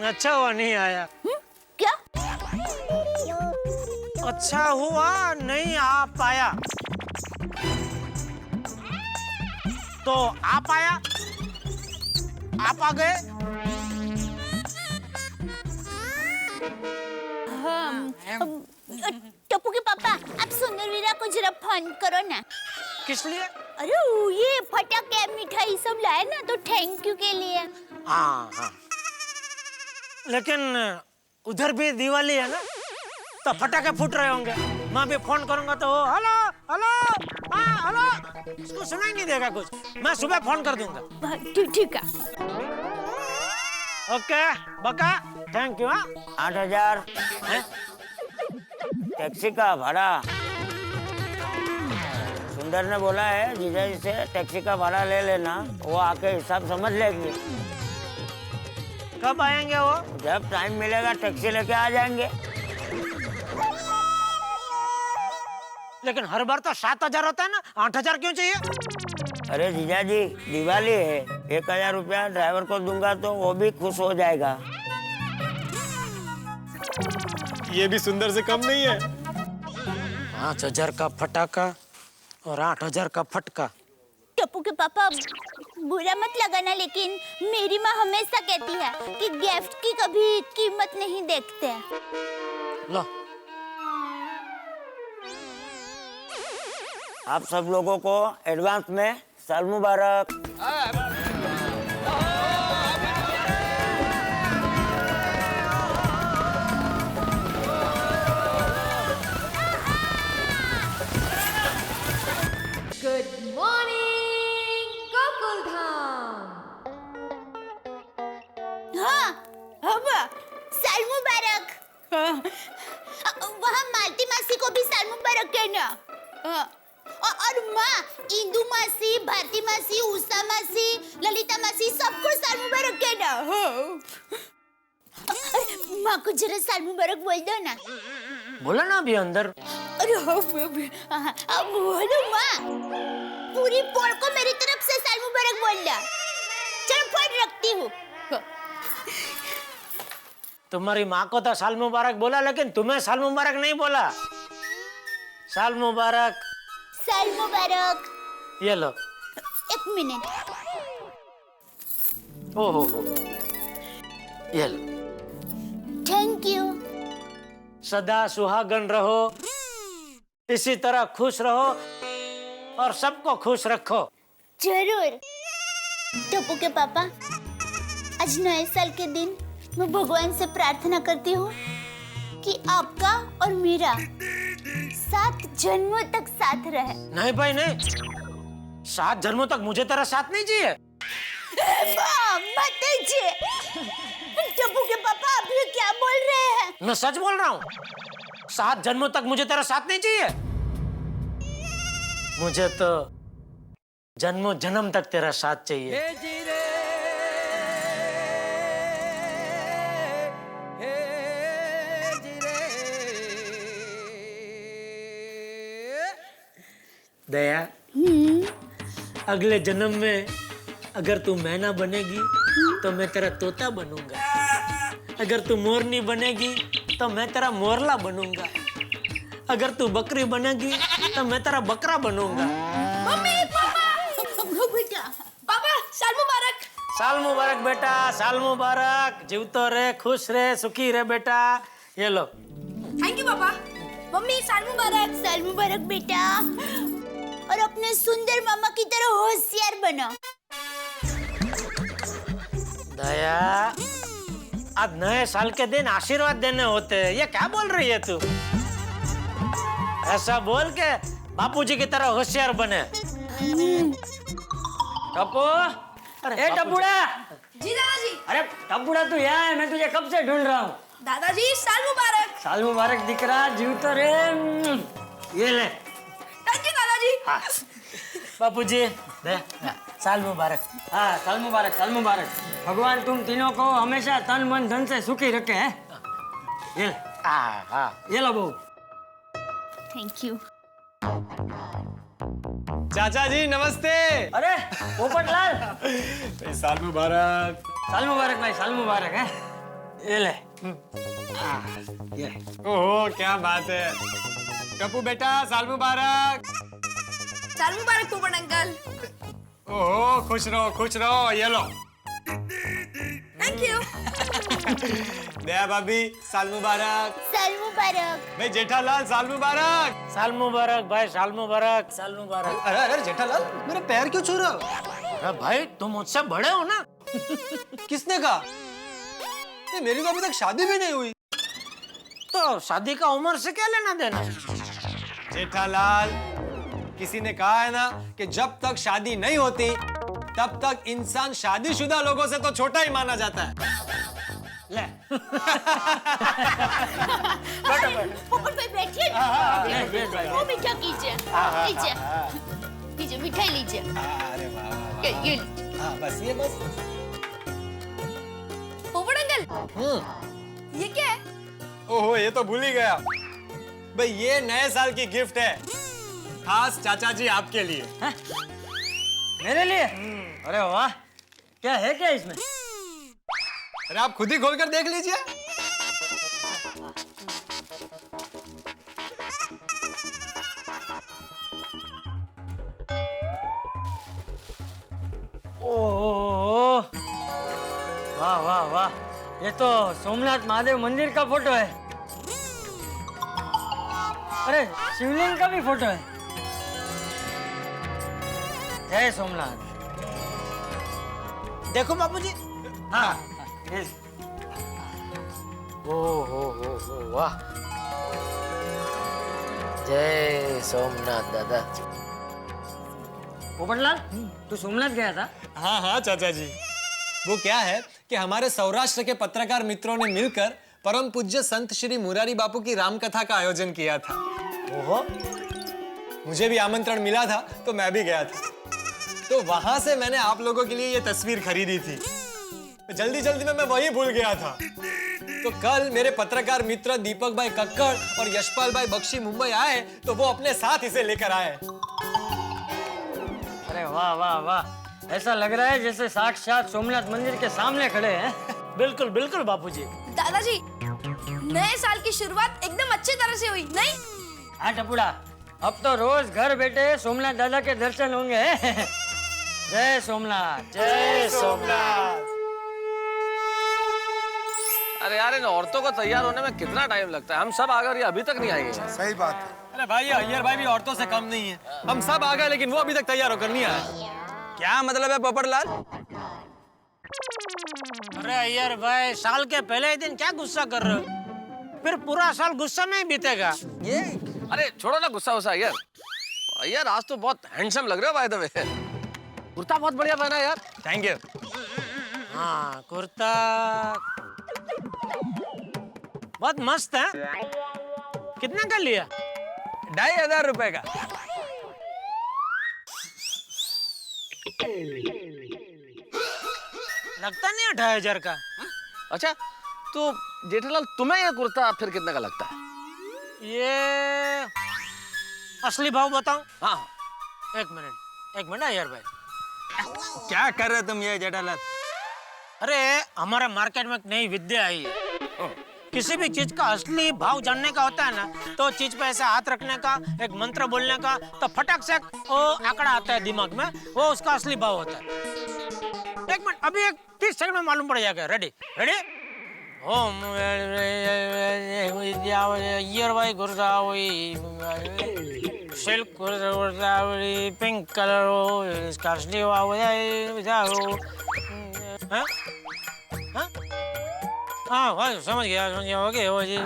अच्छा हुआ नहीं आया। क्या? अच्छा हुआ नहीं आ पाया। तो आप आया, आप आ गए। टप्पू के पापा, आप सुंदर वीरा को जरा फोन करो ना। किस लिए? अरे ये फटाके मिठाई सब लाए ना, तो थैंक यू के लिए। हाँ हाँ, लेकिन उधर भी दिवाली है ना, तो फटाके फूट रहे होंगे। मैं भी फोन करूंगा तो हेलो हेलो, हाँ हेलो, उसको सुनाई नहीं देगा कुछ। मैं सुबह फोन कर दूंगा। ठीक है। ओके बका, थैंक यू। 8,000 टैक्सी का भाड़ा। सुंदर ने बोला है जीजा जी से टैक्सी का भाड़ा ले लेना, वो आके हिसाब समझ लेंगे। कब आएंगे वो? जब टाइम मिलेगा टैक्सी लेके आ जाएंगे। लेकिन हर बार तो 7,000 होता है ना, 8,000 क्यों चाहिए? अरे जीजा जी, दिवाली है, 1,000 रुपया ड्राइवर को दूंगा तो वो भी खुश हो जाएगा। ये भी सुंदर से कम नहीं है। 5,000 का फटाका और 8,000 का फटका। टप्पू के पापा बुरा मत लगाना, लेकिन मेरी माँ हमेशा कहती है कि गिफ्ट की कभी कीमत नहीं देखते। लो, आप सब लोगों को एडवांस में साल मुबारक। Good morning Gokul Dham. हाँ, हवा साल मुबारक। वहाँ मालती मासी को भी साल मुबारक कहना। और माँ, इंदु मासी, भारती मासी, उषा मासी, ललिता मासी, सबको साल मुबारक कहना। माँ को जरा साल मुबारक बोल दो ना। बोला ना अभी अंदर। अरे अब बोलो माँ, पूरी पोल को मेरी तरफ से साल मुबारक बोल दो। चल फोन रखती हूँ। तुम्हारी माँ को तो साल मुबारक बोला, लेकिन तुम्हें साल मुबारक नहीं बोला। साल मुबारक। साल मुबारक। ये लो। 1 मिनट। हो ये लो। Thank you. सदा सुहागन रहो, इसी तरह खुश रहो और सबको खुश रखो। जरूर। टप्पू के पापा, आज नए साल के दिन मैं भगवान से प्रार्थना करती हूँ कि आपका और मेरा 7 जन्मों तक साथ रहे। नहीं भाई नहीं, 7 जन्मों तक मुझे तेरा साथ नहीं चाहिए। मत दीजिए। टप्पू के पापा, आप ये क्या बोल रहे हैं? मैं सच बोल रहा हूँ, 7 जन्मों तक मुझे तेरा साथ नहीं चाहिए। मुझे तो जन्मों जन्म तक तेरा साथ चाहिए। दया, अगले जन्म में अगर तू मैना बनेगी तो मैं तेरा तोता बनूंगा, अगर तू मोरनी बनेगी तो मैं तेरा मोरला बनूंगा, अगर तू बकरी बनेगी तो मैं तेरा बकरा बनूंगा। मम्मी, पापा, बेटा, पापा, साल मुबारक। साल मुबारक बेटा, साल मुबारक। जीवतो रहे, खुश रहे, सुखी रहे बेटा। ये लो। थैंक यू पापा। मम्मी, साल मुबारक। साल मुबारक बेटा। और अपने सुंदर मामा की तरह होशियार बनो। दया, आज नए साल के दिन आशीर्वाद देने होते हैं, ये क्या बोल रही है तू? ऐसा बोल के बापूजी की तरह होशियार बने। टप्पू, ए टप्पूड़ा। जी दादाजी। अरे टप्पूड़ा, तू यहाँ है, मैं तुझे कब से ढूंढ रहा हूँ। दादाजी, साल मुबारक। साल मुबारक दिकरा, जीवतो रे। ये ले। थैंक यू दादाजी। हाँ। बापूजी, दे, साल मुबारक। हाँ, साल मुबारक, साल मुबारक। भगवान तुम तीनों को हमेशा तन मन धन से सुखी रखे है। ये ले। हाँ, ये लो बहू। Thank you. चाचा जी नमस्ते। अरे पोपटलाल, साल मुबारक। साल मुबारक भाई, साल मुबारक है। ये ले। ये। ओहो, क्या बात है। टप्पू बेटा, साल मुबारक। साल मुबारक पोपट अंकल। ओहो, खुश रहो, खुश रहो। ये लो। Thank you. दया भाभी, साल मुबारक। साल मुबारक। भाई जेठालाल, साल मुबारक। साल मुबारक भाई, साल मुबारक, साल मुबारक। अरे अरे जेठालाल, मेरे पैर क्यों छू रहे हो? अरे भाई, तुम मुझसे बड़े हो ना। किसने कहा? मेरी तो अभी तक शादी भी नहीं हुई। तो शादी का उम्र से क्या लेना देना? जेठालाल, किसी ने कहा है ना कि जब तक शादी नहीं होती तब तक इंसान शादीशुदा लोगों से तो छोटा ही माना जाता है। ले। पोपट भाई बैठिए ना। वो मीठा कीजिए। लीजिए, लीजिए, मिठाई लीजिए। अरे वाह, ये हाँ, बस ये बस। पोपट अंकल, ये क्या है? ओहो, ये तो भूल ही गया। भाई ये नए साल की गिफ्ट है, खास चाचा जी आपके लिए। मेरे लिए? अरे वाह, क्या है क्या इसमें? अरे आप खुद ही खोलकर देख लीजिए। वाह, ये तो सोमनाथ महादेव मंदिर का फोटो है। अरे शिवलिंग का भी फोटो है। जय सोमनाथ। देखो बापूजी। हाँ। हो वाह, जय सोमनाथ दादा। पोपटलाल, तू सोमनाथ गया था? हाँ हाँ चाचा जी, वो क्या है कि हमारे सौराष्ट्र के पत्रकार मित्रों ने मिलकर परम पूज्य संत श्री मुरारी बापू की रामकथा का आयोजन किया था। ओहो, मुझे भी आमंत्रण मिला था तो मैं भी गया था। तो वहां से मैंने आप लोगों के लिए ये तस्वीर खरीदी थी। जल्दी जल्दी में मैं वही भूल गया था। तो कल मेरे पत्रकार मित्र दीपक भाई कक्कड़ और यशपाल भाई बख्शी मुंबई आए तो वो अपने साथ इसे लेकर आए। अरे वाह वाह वाह, ऐसा लग रहा है जैसे साक्षात सोमनाथ मंदिर के सामने खड़े हैं। बिल्कुल बिल्कुल बापूजी। दादाजी, नए साल की शुरुआत एकदम अच्छी तरह से हुई, नहीं? हाँ टपुड़ा, अब तो रोज घर बैठे सोमनाथ दादा के दर्शन होंगे। जय सोमनाथ, जय सोमनाथ। अरे यार, इन औरतों को तैयार होने में कितना टाइम लगता है? हम सब आ गए, अभी तक नहीं आई है। सही बात है। अरे भाई, अय्यर भाई भी औरतों से कम नहीं है। हम सब आ गए लेकिन वो अभी तक तैयार होकर नहीं आए। क्या मतलब है पोपटलाल? अरे अय्यर भाई, साल के पहले ही दिन क्या गुस्सा कर रहे हो? फिर पूरा साल गुस्सा में ही बीतेगा। ये अरे छोड़ो ना गुस्सा वुस्सा यार। यार आज तो बहुत हैंडसम लग रहे हो बाय द वे। कुर्ता बहुत बढ़िया पहना यार। Thank you. हाँ, कुर्ता बहुत मस्त है। कितना का लिया? 2500 रुपए का। लगता नहीं है 2500 का। अच्छा, तो जेठालाल तुम्हें ये कुर्ता फिर कितने का लगता है? ये असली भाव बताऊं? हाँ। एक मिनट अय्यर भाई। क्या कर रहे तुम ये जेठालाल? अरे हमारे मार्केट में एक नई विद्या आई है। किसी भी चीज का असली भाव जानने का होता है ना, तो चीज पे ऐसे हाथ रखने का, एक मंत्र बोलने का, तो फटक से वो आंकड़ा आता है दिमाग में, वो उसका असली भाव होता है। एक मिनट, अभी एक 30 सेकंड में मालूम पड़ जाएगा। रेडी? ओम अय्यर भाई गुरदावरी सिल्क गुरदावरी पिंक कलर हो, इसका असली भाव हाँ भाई समझ गया ओके वो जी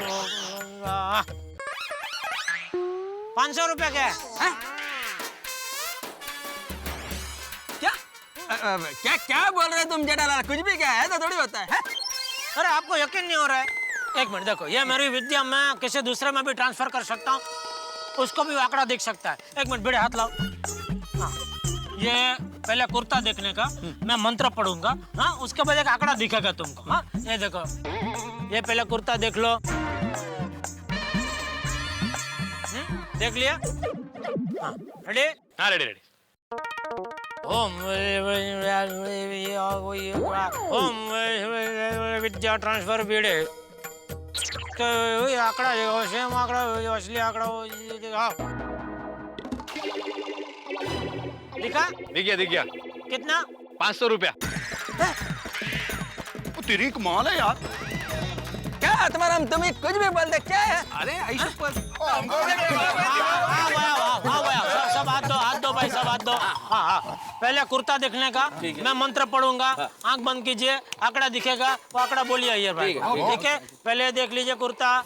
500 रुपया क्या है? क्या बोल रहे तुम जेठालाल? कुछ भी क्या है तो थोड़ी होता है। अरे आपको यकीन नहीं हो रहा है? एक मिनट देखो, ये मेरी विद्या मैं किसी दूसरे में भी ट्रांसफर कर सकता हूँ, उसको भी आंकड़ा दिख सकता है। एक मिनट बेटे हाथ लाओ। हाँ, ये पहले कुर्ता देखने का, मैं मंत्र पढ़ूंगा, हाँ उसके बाद एक आंकड़ा दिखेगा तुमको। हाँ ये देखो, ये पहले कुर्ता देख लो। देख लिया? हाँ रेडी? हाँ रेडी। ओम विद्या ट्रांसफर बीड़े आंकड़ा सेम आंकड़ा असली आंकड़ा दिखा? दिख गया। कितना? 500 रुपया। तेरी कमाल है यार। क्या तुम्हारा तुम्हें कुछ भी बोलते क्या है? अरे ऐसे सब हाथ दो भाई, सब हाथ दो। हाँ, पहले कुर्ता देखने का, मैं मंत्र पढ़ूंगा, आंख बंद कीजिए, आंकड़ा दिखेगा, वो आंकड़ा बोलिए अय्यर भाई। ठीक है, पहले देख लीजिए कुर्ता।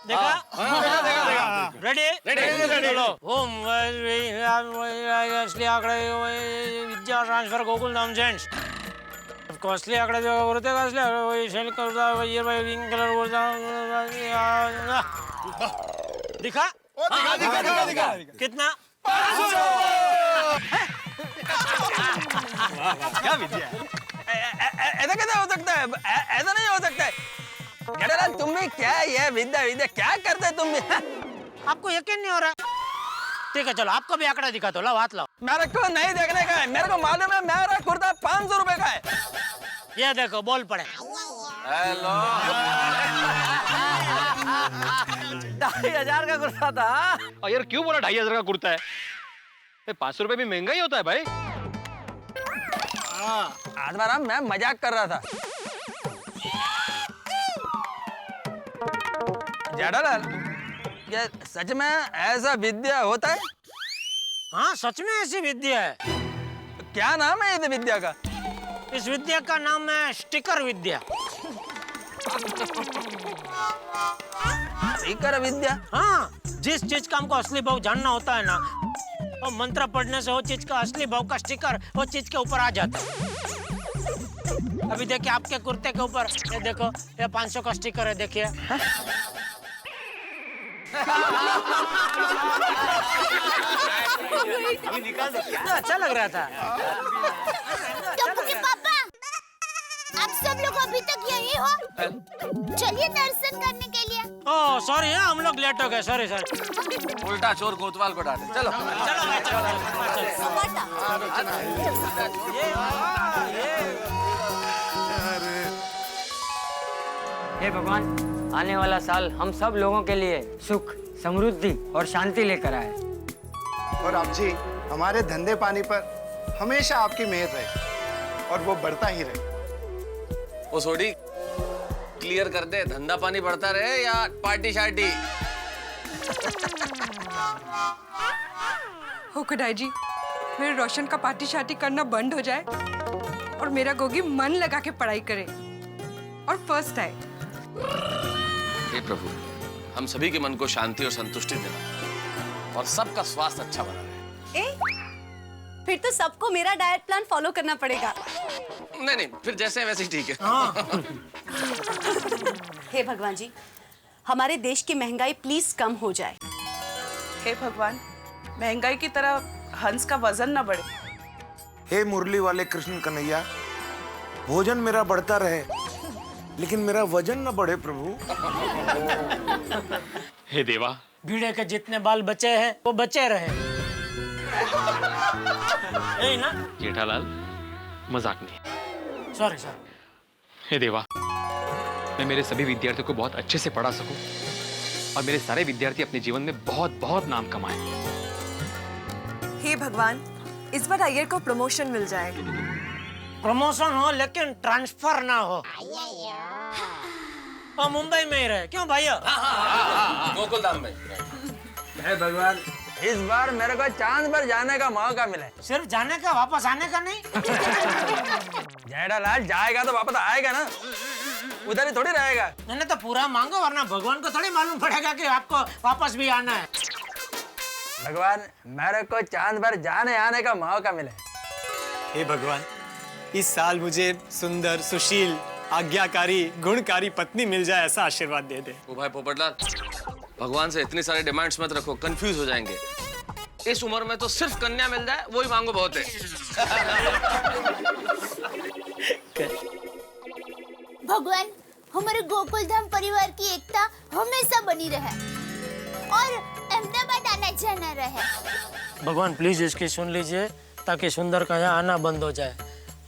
देखा? रेडी? चलो। ओम असली आंकड़ा विद्या ट्रांसफर गोकुल धाम जेंट्स। असली आंकड़ा जो बोलते हैं असली वही सेल करता है, ये भाई पिंक कलर बोलता दिखा? दिखा। कितना? 500। क्या विद्या? ऐसा कैसे हो सकता है? ऐसा नहीं हो सकता है। जेठालाल तुम भी क्या ये विद्या क्या करते तुम भी? आपको यकीन नहीं हो रहा? ठीक है चलो, आपको भी आंकड़ा दिखा दो, लाओ हाथ लाओ। मेरे को नहीं देखने का है, मेरे को मालूम है मेरा कुर्ता 500 रुपए का है। ये देखो बोल पड़े। हेलो 2,500 का कुर्ता था। यार क्यों बोला 2,500 का कुर्ता है? 500 रुपए भी महंगा ही होता है भाई। आत्माराम, मैं मजाक कर रहा था। जेठालाल, क्या सच में ऐसा विद्या होता है? हाँ, सच में ऐसी विद्या है। क्या नाम है इस विद्या का? इस विद्या का नाम है स्टिकर विद्या। स्टिकर विद्या? हाँ, जिस चीज का हमको असली भाव जानना होता है ना, और मंत्र पढ़ने से वो चीज का असली भाव का स्टिकर वो चीज के ऊपर आ जाता है। अभी देखिए आपके कुर्ते के ऊपर, ये देखो, ये 500 का स्टिकर है, देखिए। अभी निकाल दो। तो अच्छा लग रहा था। टप्पू के पापा, आप सब लोग अभी तक यही हो? चलिए दर्शन करने के लिए। ओह सॉरी, हम लोग लेट हो गए, सॉरी सॉरी। उल्टा चोर कोतवाल को डांटे। चलो चलो भाई, चलो। हे भगवान, आने वाला साल हम सब लोगों के लिए सुख, समृद्धि और शांति लेकर आए। और आप जी, हमारे धंधे पानी पर हमेशा आपकी मेहर रहे और वो बढ़ता ही रहे। वो सोडी क्लियर कर दे, धंधा पानी बढ़ता रहे या पार्टी शार्टी? हो खुदाई जी, मेरे रोशन का पार्टी शार्टी करना बंद हो जाए और मेरा गोगी मन लगा के पढ़ाई करे और फर्स्ट आए। हे प्रभु, हम सभी के मन को शांति और संतुष्टि देना और सबका स्वास्थ्य अच्छा बना रहे। फिर तो सबको मेरा डाइट प्लान फॉलो करना पड़ेगा। नहीं, फिर जैसे है वैसे ही ठीक है। हे भगवान जी, हमारे देश की महंगाई प्लीज कम हो जाए। हे भगवान, महंगाई की तरह हंस का वजन न बढ़े। हे मुरली वाले कृष्ण कन्हैया, भोजन मेरा बढ़ता रहे लेकिन मेरा वजन न बढ़े प्रभु। हे देवा, भीड़े के जितने बाल बचे हैं वो बचे रहे। यही ना? जेठालाल, मजाक नहीं। Sorry sir. हे देवा, मैं मेरे सभी विद्यार्थियों को बहुत अच्छे से पढ़ा सकूं और मेरे सारे विद्यार्थी अपने जीवन में बहुत बहुत नाम कमाएं। हे भगवान, इस बार अय्यर को प्रमोशन मिल जाए। प्रमोशन हो लेकिन ट्रांसफर ना हो। और मुंबई में ही रहे, क्यों भैया? गोकुलधाम में। हे भगवान, इस बार मेरे को चांद पर जाने का मौका मिले। सिर्फ जाने का, वापस आने का नहीं। जेठालाल, जाएगा तो वापस आएगा ना, उधर ही थोड़ी रहेगा। मैंने तो पूरा मांगो, वरना भगवान को थोड़ी मालूम पड़ेगा कि आपको वापस भी आना है। भगवान, मेरे को चांद पर जाने आने का मौका मिले। हे भगवान, इस साल मुझे सुंदर, सुशील, आज्ञाकारी, गुणकारी पत्नी मिल जाए, ऐसा आशीर्वाद दे दे। ओ भाई पोपटलाल, भगवान से इतनी सारी डिमांड्स मत रखो, कंफ्यूज हो जाएंगे। इस उम्र में तो सिर्फ कन्या मिल जाए वही मांगो बहुत है। भगवान, हमारे गोकुलधाम परिवार की एकता हमेशा बनी रहे और अहमदाबाद आना जाना रहे। भगवान प्लीज इसकी सुन लीजिए, ताकि सुंदर का यहाँ आना बंद हो जाए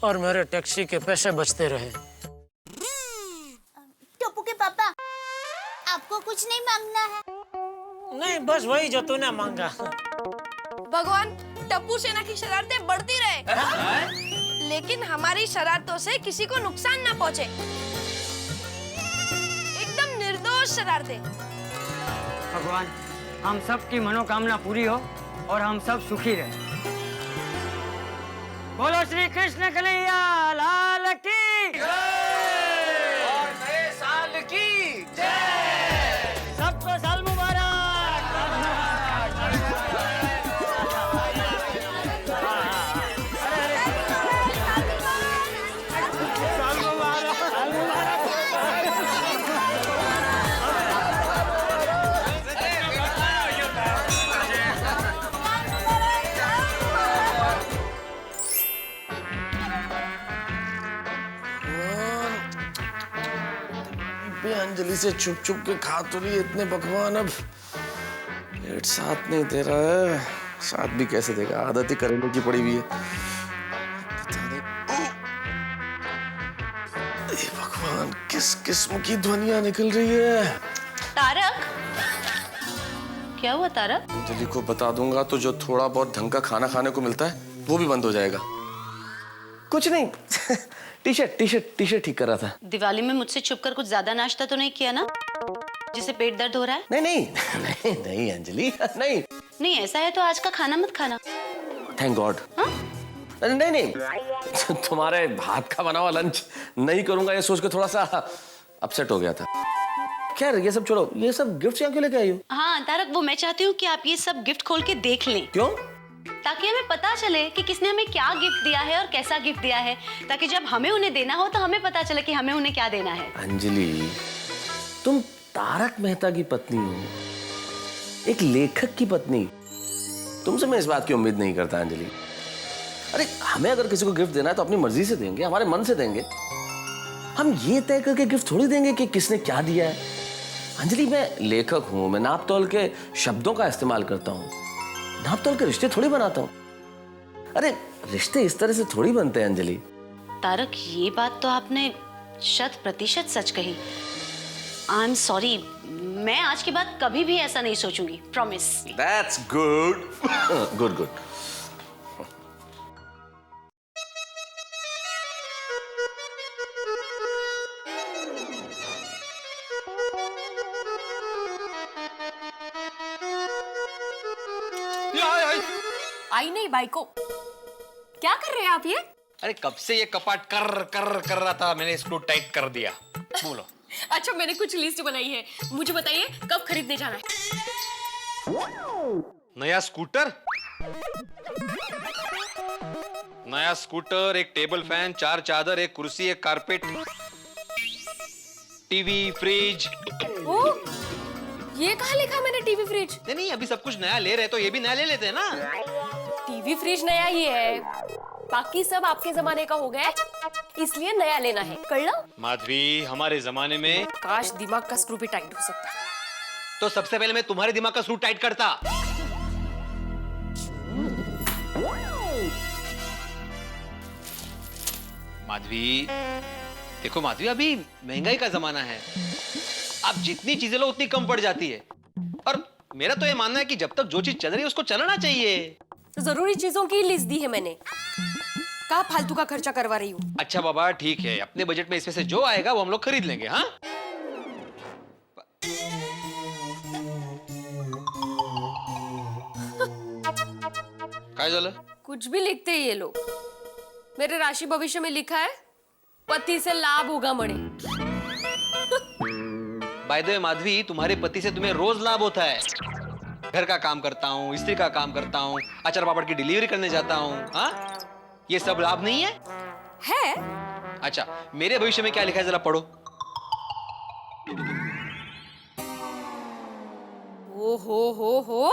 और मेरे टैक्सी के पैसे बचते रहे। टप्पू के पापा, आपको कुछ नहीं मांगना है? नहीं, बस वही जो तूने मांगा। भगवान, टप्पू सेना की शरारतें बढ़ती रहे, लेकिन हमारी शरारतों से किसी को नुकसान ना पहुंचे। एकदम निर्दोष शरारतें। भगवान, हम सब की मनोकामना पूरी हो और हम सब सुखी रहे। बोलो श्री कृष्ण कन्हैया लाल की और नए साल की जय। सबको साल मुबारक। अंजलि से छुप छुप के खा तो रही इतने पकवान, अब पेट साथ नहीं दे रहा है। साथ भी कैसे देगा, आदत ही करेले की पड़ी हुई है। पता नहीं ये भगवान किस किस्म की ध्वनियां निकल रही है। तारक, क्या हुआ तारक? अंजलि को बता दूंगा तो जो थोड़ा बहुत ढंग का खाना खाने को मिलता है वो भी बंद हो जाएगा। कुछ नहीं, टी शर्ट ठीक कर रहा था। दिवाली में मुझसे छुपकर कुछ ज्यादा नाश्ता तो नहीं किया ना, जिससे पेट दर्द हो रहा है? नहीं अंजलि, नहीं ऐसा है तो आज का खाना मत खाना। Thank God. नहीं तुम्हारे हाथ का बना हुआ लंच नहीं करूंगा ये सोच के थोड़ा सा अपसेट हो गया था। खैर ये सब छोड़ो, ये सब गिफ्ट यहाँ क्यों लेके आई हो? हाँ तारक, वो मैं चाहती हूँ कि आप ये सब गिफ्ट खोल के देख लें। क्यों? ताकि हमें पता चले कि किसने हमें क्या गिफ्ट दिया है और कैसा गिफ्ट दिया है, ताकि जब हमें उन्हें देना हो तो हमें पता चले कि हमें उन्हें क्या देना है। अंजलि, तुम तारक मेहता की पत्नी हो, एक लेखक की पत्नी। तुमसे मैं इस बात की उम्मीद नहीं करता अंजलि। अरे हमें अगर किसी को गिफ्ट देना है तो अपनी मर्जी से देंगे, हमारे मन से देंगे। हम ये तय करके गिफ्ट थोड़ी देंगे कि किसने क्या दिया है। अंजलि, मैं लेखक हूं, मैं नाप तोल के शब्दों का इस्तेमाल करता हूं, नाप तोल के रिश्ते थोड़ी बनाता हूं। अरे रिश्ते इस तरह से थोड़ी बनते हैं अंजलि। तारक, ये बात तो आपने 100% सच कही। आई एम सॉरी, मैं आज के बाद कभी भी ऐसा नहीं सोचूंगी, प्रॉमिस। That's good. Good. आई नहीं बाई को। क्या कर रहे हैं आप ये? अरे कब से ये कपाट कर रहा था, मैंने स्क्रू टाइट कर दिया। बोलो। अच्छा, मैंने कुछ लिस्ट बनाई है, मुझे बताइए कब खरीदने जाना है? नया स्कूटर, एक टेबल फैन, 4 चादर, एक कुर्सी, एक कारपेट, टीवी, फ्रिज। ओ, ये कहाँ लिखा मैंने टीवी फ्रिज? नहीं, अभी सब कुछ नया ले रहे तो ये भी नया ले लेते हैं ना। टीवी फ्रिज नया ही है, बाकी सब आपके जमाने का हो गया है, इसलिए नया लेना है। कर लो। माधवी, हमारे जमाने में काश दिमाग का स्क्रू भी टाइट हो सकता। तो सबसे पहले मैं तुम्हारे दिमाग का स्क्रू टाइट करता। माधवी, देखो माधवी, अभी महंगाई का जमाना है, आप जितनी चीजें लो उतनी कम पड़ जाती है। और मेरा तो ये मानना है कि जब तक जो चीज चल रही है उसको चलना चाहिए। तो जरूरी चीजों की लिस्ट दी है मैंने, कहा फालतू का खर्चा करवा रही हूँ। अच्छा बाबा, ठीक है, अपने बजट में इसमें से जो आएगा वो हम लोग खरीद लेंगे। हाँ, क्या झालं? कुछ भी लिखते हैं ये लोग। मेरे राशि भविष्य में लिखा है पति से लाभ होगा मणे। बाय द वे माधवी, तुम्हारे पति से तुम्हें रोज लाभ होता है। घर का काम करता हूँ, स्त्री का काम करता हूँ, अचार पापड़ की डिलीवरी करने जाता हूँ। हाँ, ये सब लाभ नहीं है? है। अच्छा, मेरे भविष्य में क्या लिखा है जरा पढ़ो। ओ हो।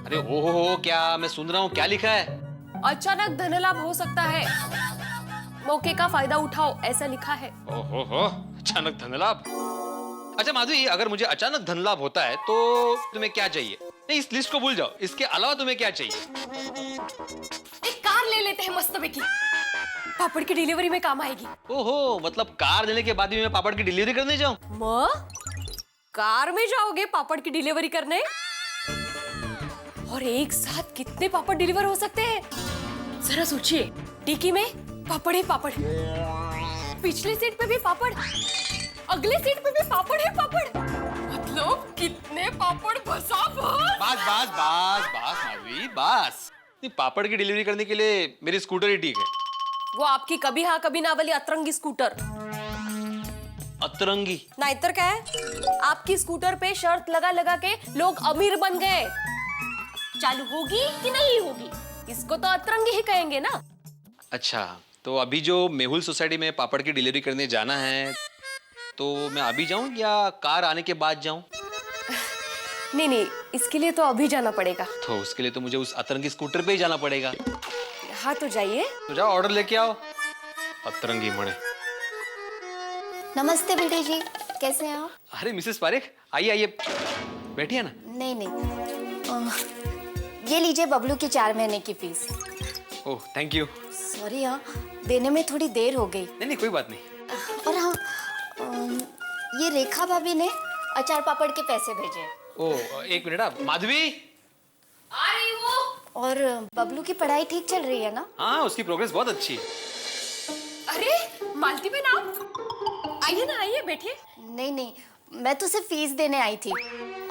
अरे हो क्या, मैं सुन रहा हूँ, क्या लिखा है? अचानक धन लाभ हो सकता है, मौके का फायदा उठाओ, ऐसा लिखा है। ओहो, अचानक धन लाभ। अच्छा माधवी, अगर मुझे अचानक धन लाभ होता है तो तुम्हें क्या चाहिए? नहीं, इस लिस्ट को भूल जाओ, इसके अलावा तुम्हें क्या चाहिए? एक कार ले लेते हैं मस्त पैकी, पापड़ की डिलीवरी में काम आएगी। ओहो, मतलब कार लेने के बाद भी मैं पापड़ की डिलीवरी करने जाऊं? कार में जाओगे पापड़ की डिलीवरी करने? और एक साथ कितने पापड़ डिलीवर हो सकते हैं? जरा सोचिए, डिक्की में पापड़ ही पापड़, पिछले सीट पे भी पापड़, अगले सीट पे भी पापड़ है पापड़, मतलब कितने पापड़ बस माधवी, बस। पापड़ की डिलीवरी करने के लिए मेरी स्कूटर ही ठीक है। वो आपकी कभी हाँ कभी ना वाली अतरंगी स्कूटर। अतरंगी? नाइतर क्या है, आपकी स्कूटर पे शर्त लगा के लोग अमीर बन गए। चालू होगी कि नहीं होगी, इसको तो अतरंगी ही कहेंगे ना। अच्छा, तो अभी जो मेहुल सोसाइटी में पापड़ की डिलीवरी करने जाना है, तो मैं अभी जाऊं या कार आने के बाद जाऊं? नहीं, इसके लिए तो अभी जाना पड़ेगा। तो उसके लिए तो मुझे उस अतरंगी स्कूटर पे ही जाना पड़ेगा। हाँ तो जाइए। तो जाओ, ऑर्डर लेके आओ। अतरंगी मणे। नमस्ते बेटे जी, कैसे हैं आप? अरे मिसेस पारेख, आइए बैठिए ना। नहीं ये लीजिए बबलू की 4 महीने की fees. Oh, thank you. Sorry हाँ, देने में थोड़ी देर हो गई। नहीं कोई बात नहीं। और हाँ, ये रेखा भाभी ने अचार पापड़ के पैसे भेजे। ओ एक मिनट, आप माधवी। आ रही हूँ। और बबलू की पढ़ाई ठीक चल रही है ना? हाँ, उसकी प्रोग्रेस बहुत अच्छी है। अरे मालती बहन, आप आइए ना, आइए बैठिए। नहीं, मैं तो सिर्फ फीस देने आई थी।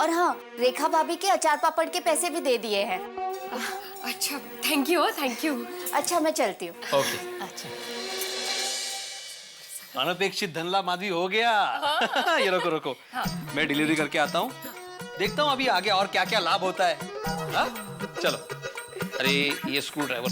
और हाँ, रेखा भाभी के अचार पापड़ के पैसे भी दे दिए हैं। अच्छा, थैंक यू। अच्छा, मैं चलती हूँ। ओके। अच्छा। अनपेक्षित धन लाभ माधवी हो गया। ये रोको। मैं डिलीवरी करके आता हूँ, देखता हूँ अभी आगे और क्या क्या लाभ होता है। हाँ? चलो। अरे ये स्क्रू ड्राइवर